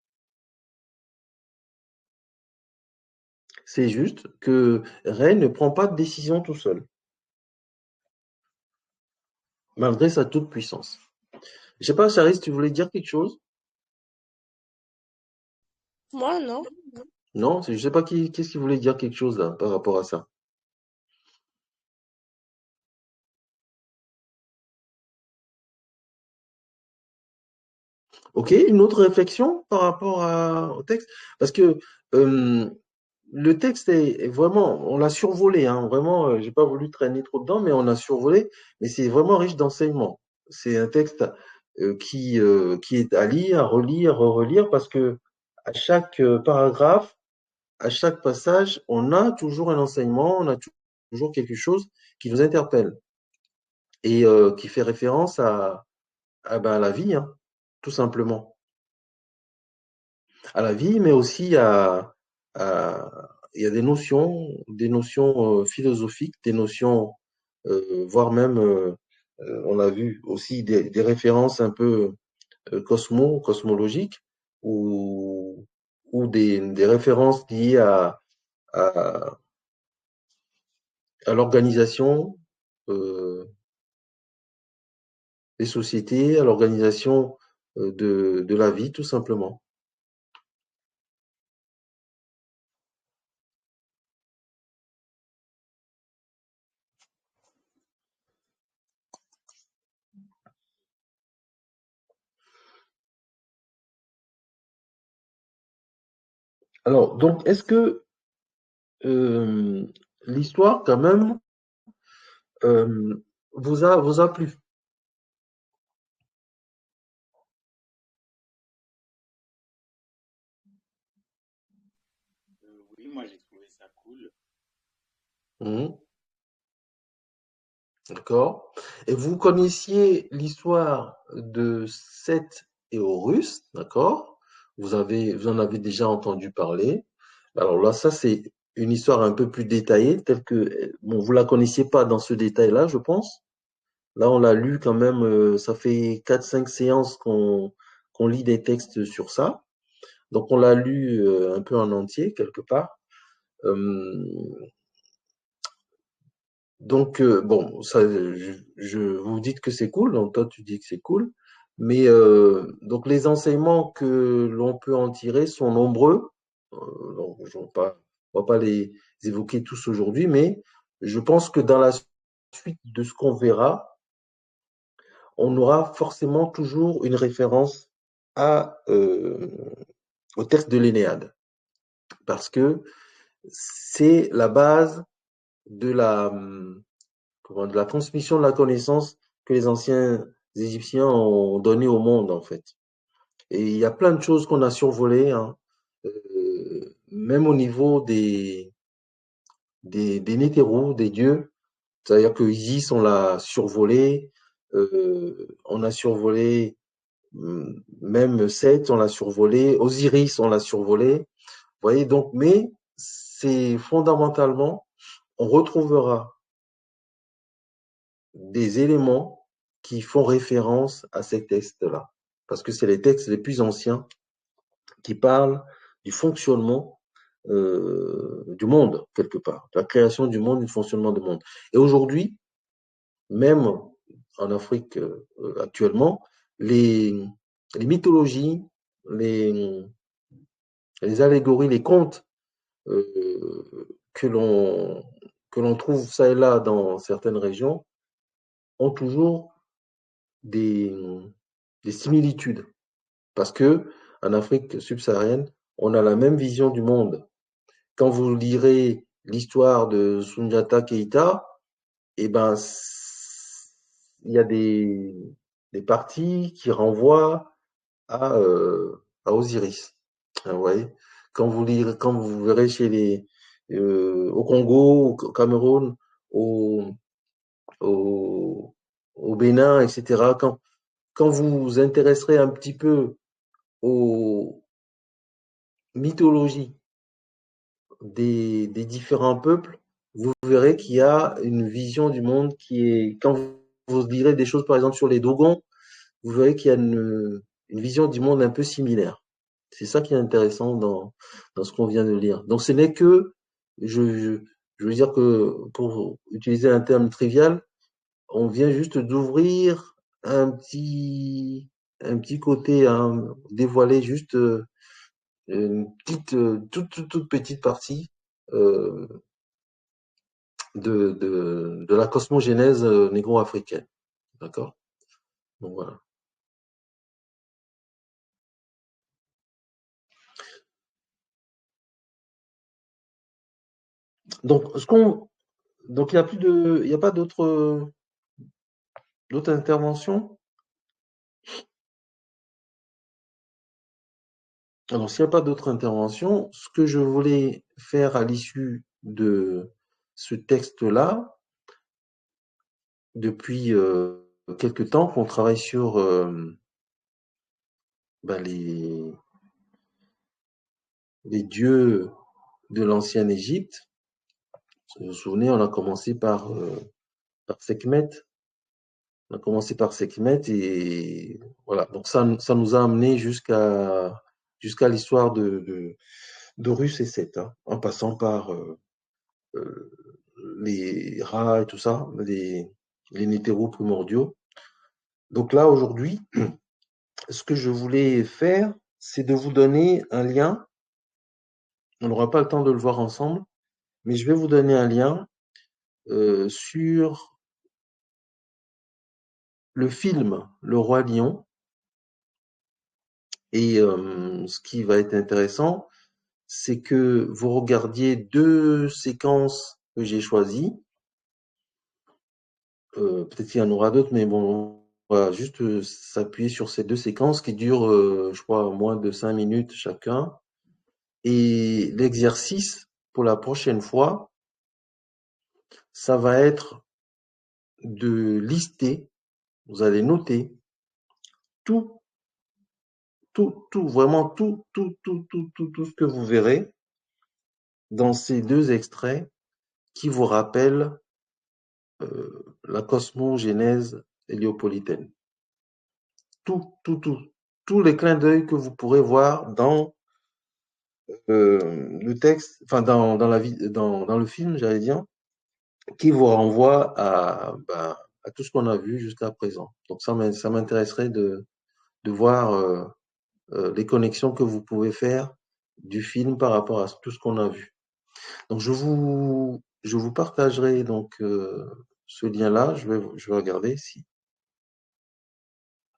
S1: C'est juste que Ray ne prend pas de décision tout seul, malgré sa toute-puissance. Je sais pas, Charis, tu voulais dire quelque chose?
S2: Moi, non.
S1: Non, je sais pas qu'est-ce qui voulait dire quelque chose là par rapport à ça. Ok, une autre réflexion par rapport au texte? Parce que euh, le texte est vraiment, on l'a survolé, hein, vraiment, j'ai pas voulu traîner trop dedans, mais on a survolé, mais c'est vraiment riche d'enseignements. C'est un texte qui est à lire, à relire, à relire, parce que à chaque paragraphe, à chaque passage, on a toujours un enseignement, on a toujours quelque chose qui nous interpelle et qui fait référence à la vie, hein, tout simplement. À la vie, mais aussi il y a des notions philosophiques, des notions, voire même, on a vu aussi des références un peu cosmologiques ou, ou des références liées à, à l'organisation euh, des sociétés, à l'organisation de la vie, tout simplement. Alors, donc, est-ce que l'histoire, quand même, vous a plu?
S4: Oui, moi j'ai trouvé ça cool.
S1: Mhm, d'accord. Et vous connaissiez l'histoire de Seth et Horus, d'accord? Vous en avez déjà entendu parler. Alors là, ça, c'est une histoire un peu plus détaillée, telle que, bon, vous la connaissiez pas dans ce détail-là, je pense. Là, on l'a lu quand même, ça fait 4, 5 séances qu'on lit des textes sur ça. Donc, on l'a lu un peu en entier, quelque part. Euh, donc, bon, ça, vous dites que c'est cool, donc toi, tu dis que c'est cool. Mais donc, les enseignements que l'on peut en tirer sont nombreux. Donc, on va pas les évoquer tous aujourd'hui, mais je pense que dans la suite de ce qu'on verra, on aura forcément toujours une référence au texte de l'Énéade, parce que c'est la base de la transmission de la connaissance que les anciens Égyptiens ont donnée au monde, en fait. Et il y a plein de choses qu'on a survolées, hein, même au niveau des Nétérous, des dieux. C'est-à-dire que Isis, on l'a survolé, on a survolé même Seth, on l'a survolé, Osiris, on l'a survolé. Vous voyez, donc, mais c'est fondamentalement, on retrouvera des éléments qui font référence à ces textes-là. Parce que c'est les textes les plus anciens qui parlent du fonctionnement du monde, quelque part, de la création du monde, du fonctionnement du monde. Et aujourd'hui, même en Afrique actuellement, les, les mythologies, les, les allégories, les contes que l'on trouve ça et là dans certaines régions ont toujours des, des similitudes. Parce que en Afrique subsaharienne, on a la même vision du monde. Quand vous lirez l'histoire de Sundiata Keita, eh ben, il y a des parties qui renvoient à Osiris. Vous voyez? Quand vous verrez au Congo, au Cameroun, au, au, au Bénin, etc., quand vous vous intéresserez un petit peu aux mythologies des différents peuples, vous verrez qu'il y a une vision du monde qui est, quand vous lirez des choses, par exemple, sur les Dogons, vous verrez qu'il y a une vision du monde un peu similaire. C'est ça qui est intéressant dans ce qu'on vient de lire. Donc ce n'est que, je, je veux dire que pour utiliser un terme trivial, on vient juste d'ouvrir un petit côté, hein, dévoiler juste une petite, toute petite partie euh, de la cosmogénèse négro-africaine. D'accord? Donc voilà. Donc, donc il n'y a pas d'autres interventions? Alors, s'il n'y a pas d'autres interventions, ce que je voulais faire à l'issue de ce texte-là, depuis quelque temps qu'on travaille sur ben, les dieux de l'ancienne Égypte. Vous vous souvenez, on a commencé par Sekhmet. On a commencé par Sekhmet et voilà. Donc ça nous a amené jusqu'à l'histoire d'Horus et Seth, hein, en passant par euh, les rats et tout ça, les nétéros primordiaux. Donc là, aujourd'hui, ce que je voulais faire, c'est de vous donner un lien. On n'aura pas le temps de le voir ensemble, mais je vais vous donner un lien sur le film Le Roi Lion. Et ce qui va être intéressant, c'est que vous regardiez 2 séquences que j'ai choisies. Peut-être qu'il y en aura d'autres, mais bon, voilà, juste s'appuyer sur ces 2 séquences qui durent, je crois, moins de 5 minutes chacun. Et l'exercice pour la prochaine fois, ça va être de lister, vous allez noter tout, vraiment tout ce que vous verrez dans ces 2 extraits qui vous rappellent la cosmogénèse héliopolitaine. Tous les clins d'œil que vous pourrez voir dans le texte, enfin dans le film, j'allais dire, qui vous renvoie à tout ce qu'on a vu jusqu'à présent. Donc ça m'intéresserait de voir les connexions que vous pouvez faire du film par rapport à tout ce qu'on a vu. Donc je vous partagerai donc ce lien-là. Je vais regarder si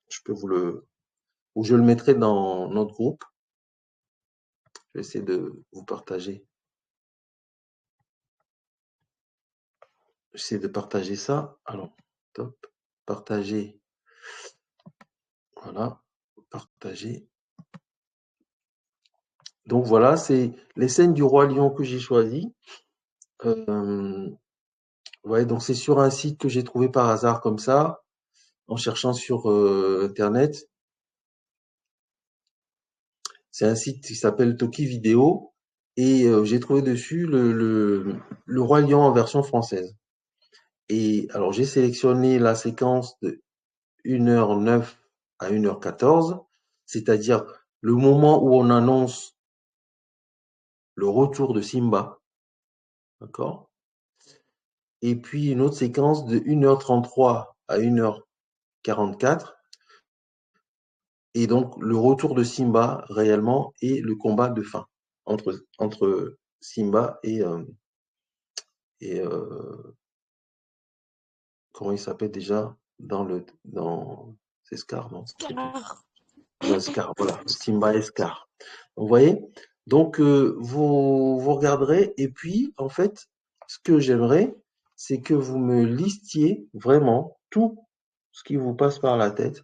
S1: je peux ou je le mettrai dans notre groupe. Je vais essayer de vous partager. J'essaie de partager ça. Alors, top. Partager. Voilà. Partager. Donc voilà, c'est les scènes du Roi Lion que j'ai choisi. Ouais, donc c'est sur un site que j'ai trouvé par hasard comme ça, en cherchant sur Internet. C'est un site qui s'appelle Toki Vidéo et j'ai trouvé dessus le Roi Lion en version française. Et alors j'ai sélectionné la séquence de 1h09 à 1h14, c'est-à-dire le moment où on annonce le retour de Simba, d'accord? Et puis une autre séquence de 1h33 à 1h44, et donc le retour de Simba réellement et le combat de fin entre Simba et comment il s'appelle déjà dans c'est Scar, non? Je sais plus.
S2: Scar.
S1: Dans Scar, voilà, Simba et Scar. Vous voyez? Donc vous regarderez et puis en fait, ce que j'aimerais, c'est que vous me listiez vraiment tout ce qui vous passe par la tête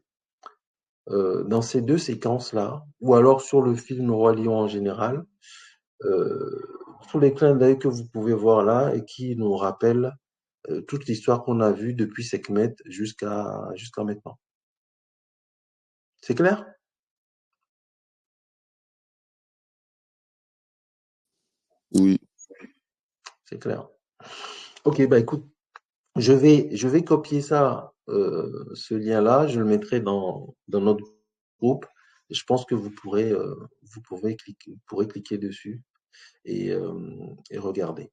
S1: dans ces 2 séquences-là, ou alors sur le film Roi Lion en général, tous les clins d'œil que vous pouvez voir là et qui nous rappellent toute l'histoire qu'on a vue depuis Sekhmet jusqu'à maintenant. C'est clair?
S5: Oui.
S1: C'est clair. Ok, bah écoute, je vais copier ça, ce lien-là, je le mettrai dans notre groupe. Et je pense que vous pourrez cliquer dessus et regarder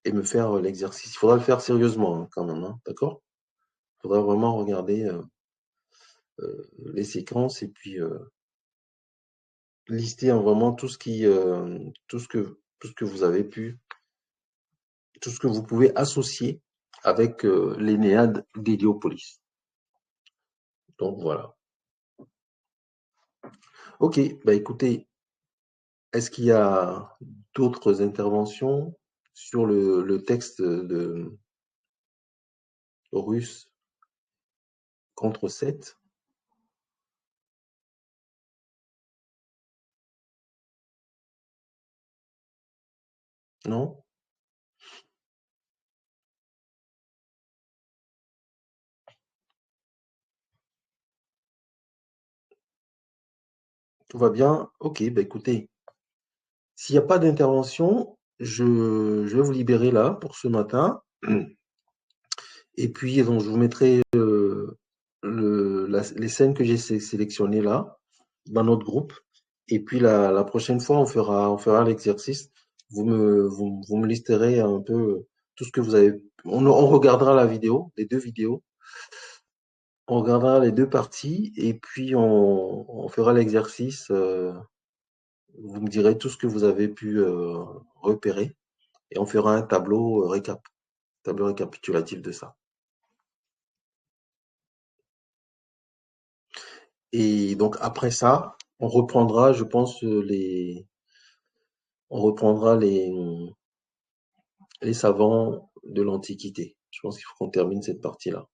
S1: et me faire l'exercice. Il faudra le faire sérieusement hein, quand même, hein, d'accord? Il faudra vraiment regarder les séquences et puis lister hein, vraiment tout ce que vous avez pu, tout ce que vous pouvez associer avec l'Énéade d'Héliopolis. Donc voilà. Ok, bah écoutez, est-ce qu'il y a d'autres interventions sur le texte de Russe contre 7? Non? Tout va bien? Ok, bah écoutez, s'il n'y a pas d'intervention, je vais vous libérer là pour ce matin. Et puis, donc, je vous mettrai les scènes que j'ai sélectionnées là dans notre groupe. Et puis, la prochaine fois, on fera l'exercice. Vous me listerez un peu tout ce que vous avez. On regardera la vidéo, les 2 vidéos. On regardera les 2 parties et puis on fera l'exercice. Vous me direz tout ce que vous avez pu repérer et on fera un tableau tableau récapitulatif de ça. Et donc après ça, on reprendra, je pense, on reprendra les savants de l'Antiquité. Je pense qu'il faut qu'on termine cette partie-là.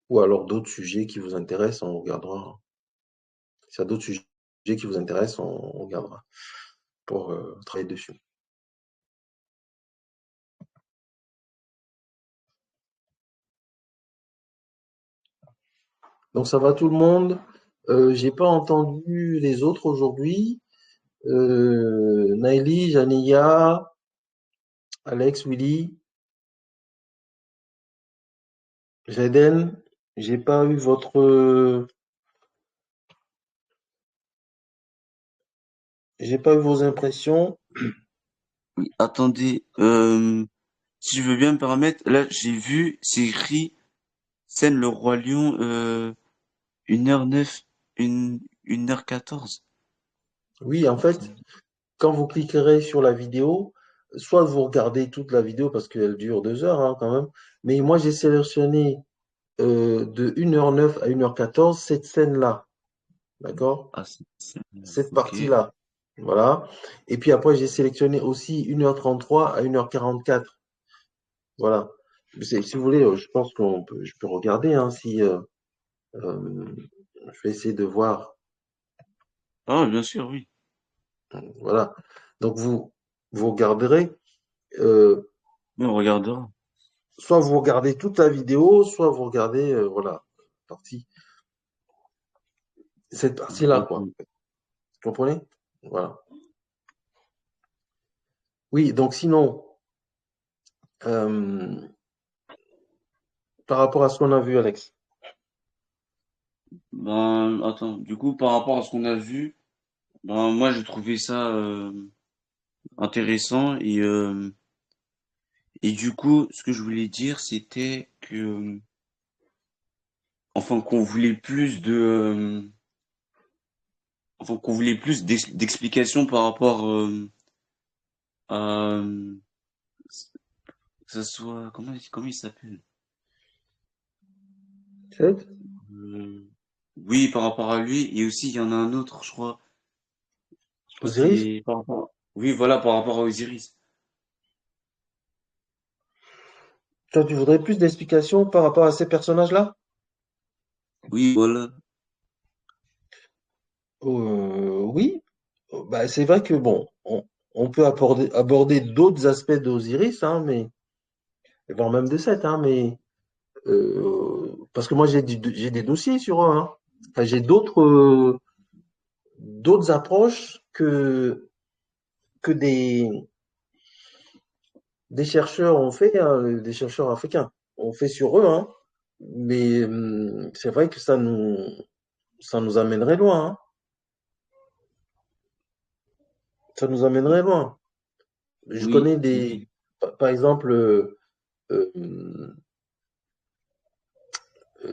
S1: Ou alors d'autres sujets qui vous intéressent, on regardera. S'il y a d'autres sujets qui vous intéressent, on regardera pour travailler dessus. Donc ça va tout le monde. J'ai pas entendu les autres aujourd'hui. Naïli, Janiya, Alex, Willy, Jaden, j'ai pas eu j'ai pas eu vos impressions.
S3: Oui, attendez, si je veux bien me permettre, là j'ai vu, c'est écrit scène le roi lion, 1h09, 1h14.
S1: Oui, en fait, quand vous cliquerez sur la vidéo, soit vous regardez toute la vidéo parce qu'elle dure 2 heures hein, quand même, mais moi j'ai sélectionné de 1h09 à 1h14 cette scène-là, d'accord?
S3: Ah,
S1: Cette
S3: ok.
S1: partie-là, voilà. Et puis après j'ai sélectionné aussi 1h33 à 1h44, voilà. Si vous voulez, je pense je peux regarder hein, si je vais essayer de voir,
S3: Ah, bien sûr, oui.
S1: voilà. Donc vous regarderez. euh,
S3: Oui, on regardera.
S1: Soit vous regardez toute la vidéo, soit vous regardez, voilà, partie, cette partie-là,
S3: Ok.
S1: quoi. Vous comprenez? Voilà. Oui, donc sinon, euh, par rapport à ce qu'on a vu, Alex.
S3: Ben, attends, du coup, par rapport à ce qu'on a vu, ben, moi j'ai trouvé ça intéressant et du coup, ce que je voulais dire, c'était que, enfin, qu'on voulait plus enfin, qu'on voulait plus d'explications par rapport à, que ça soit, comment il s'appelle?
S1: Sept.
S3: Euh, oui, par rapport à lui, et aussi il y en a un autre, je crois
S1: Osiris,
S3: c'est par rapport, oui, voilà, par rapport à Osiris.
S1: toi, tu voudrais plus d'explications par rapport à ces personnages-là?
S3: Oui, voilà.
S1: Oui. Bah, c'est vrai que, bon, on peut aborder d'autres aspects d'Osiris, hein, voire même de Seth, hein, mais parce que moi, j'ai des dossiers sur eux, hein. Enfin, j'ai d'autres approches que des chercheurs ont fait, hein, des chercheurs africains ont fait sur eux, hein. Mais c'est vrai que ça nous amènerait loin, hein. Ça nous amènerait loin. Je
S3: Oui,
S1: connais
S3: oui.
S1: par exemple, euh,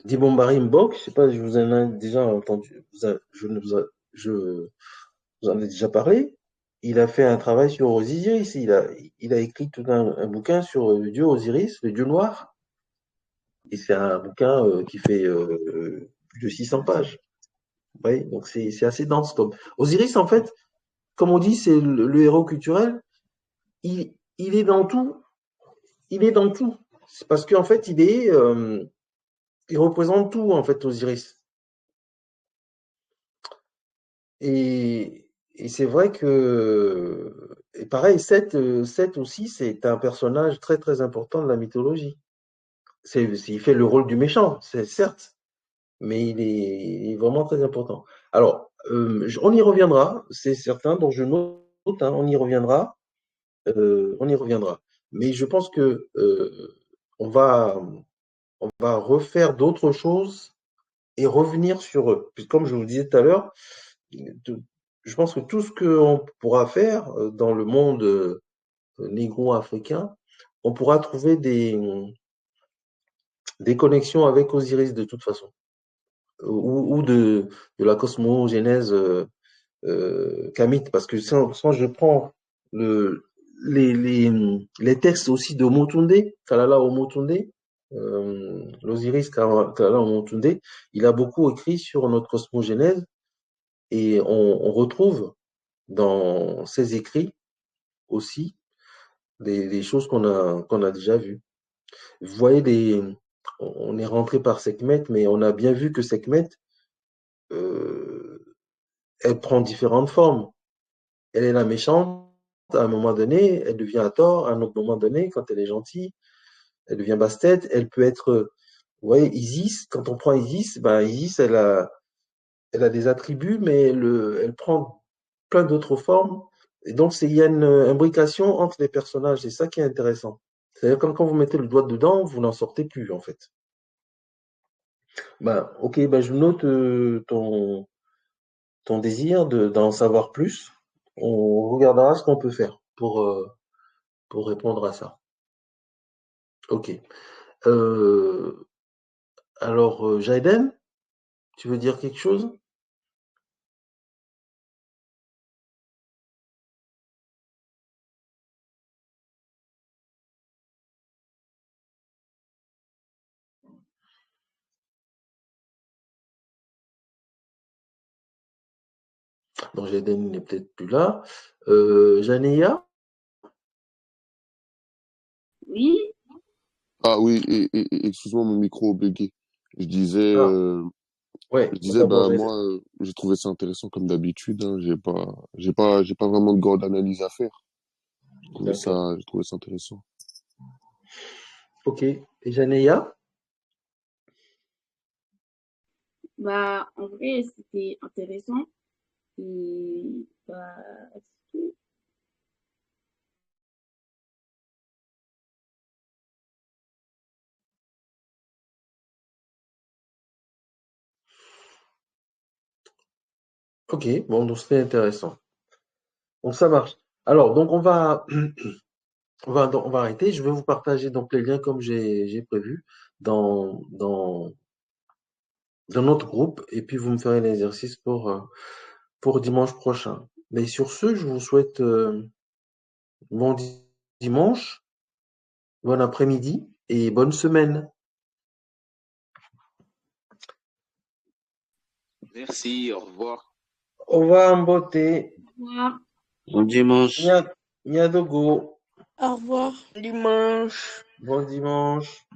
S1: Dibombari Mbok, je sais pas, je vous en ai déjà entendu, je, ne vous a- je vous en ai déjà parlé. Il a fait un travail sur Osiris. Il a écrit tout un bouquin sur le dieu Osiris, le dieu noir. Et c'est un bouquin qui fait plus de 600 pages. Oui, donc c'est assez dense. Osiris, en fait, comme on dit, c'est le héros culturel. Il est dans tout. Il est dans tout. C'est parce qu'en fait, il représente tout, en fait, Osiris. Et c'est vrai que, et pareil, Seth aussi, c'est un personnage très, très important de la mythologie. Il fait le rôle du méchant, c'est certes, mais il est vraiment très important. Alors, on y reviendra, c'est certain, donc je note, hein, on y reviendra. Mais je pense que on va, on va refaire d'autres choses et revenir sur eux. Puis comme je vous disais tout à l'heure, je pense que tout ce qu'on pourra faire dans le monde négro-africain, on pourra trouver des connexions avec Osiris de toute façon, ou de la cosmogénèse kamite, parce que quand je prends le, les textes aussi de Omotunde, Kalala Omotunde, l'Osiris Kalala Omotunde, il a beaucoup écrit sur notre cosmogénèse et on retrouve dans ses écrits aussi des choses qu'on a déjà vues. Vous voyez, on est rentré par Sekhmet, mais on a bien vu que Sekhmet, elle prend différentes formes. Elle est la méchante à un moment donné, elle devient à tort à un autre moment donné, quand elle est gentille, elle devient basse-tête, elle peut être, vous voyez, Isis, quand on prend Isis, ben Isis, elle a des attributs, mais elle prend plein d'autres formes. Et donc, il y a une imbrication entre les personnages. C'est ça qui est intéressant. C'est-à-dire, quand vous mettez le doigt dedans, vous n'en sortez plus, en fait. Ben, ok, ben, je note ton désir d'en savoir plus. On regardera ce qu'on peut faire pour répondre à ça. Ok. Alors, Jaden, tu veux dire quelque chose? Donc, Jaden n'est peut-être plus là. Janeya?
S5: Oui. Ah oui, excuse-moi, mon micro a bugué. Je disais,
S1: Ah, ouais, d'abord
S5: ben
S1: Jaden.
S5: moi, j'ai trouvé ça intéressant comme d'habitude. Hein. J'ai pas vraiment de grande analyse à faire.
S1: D'accord.
S5: J'ai trouvé ça intéressant.
S1: Ok. Et Janeya?
S6: Bah, en vrai, c'était intéressant. Et bah, c'est tout.
S1: Ok, bon, donc c'était intéressant. Donc ça marche. Alors, donc on va arrêter. Je vais vous partager donc les liens comme j'ai prévu dans notre groupe et puis vous me ferez l'exercice pour dimanche prochain. Mais sur ce, je vous souhaite bon dimanche, bon après-midi et bonne semaine.
S4: Merci, au revoir.
S1: Au revoir, Mbote.
S6: Au revoir.
S3: Bon dimanche.
S1: Nyadogo.
S2: Au revoir.
S1: Bon dimanche.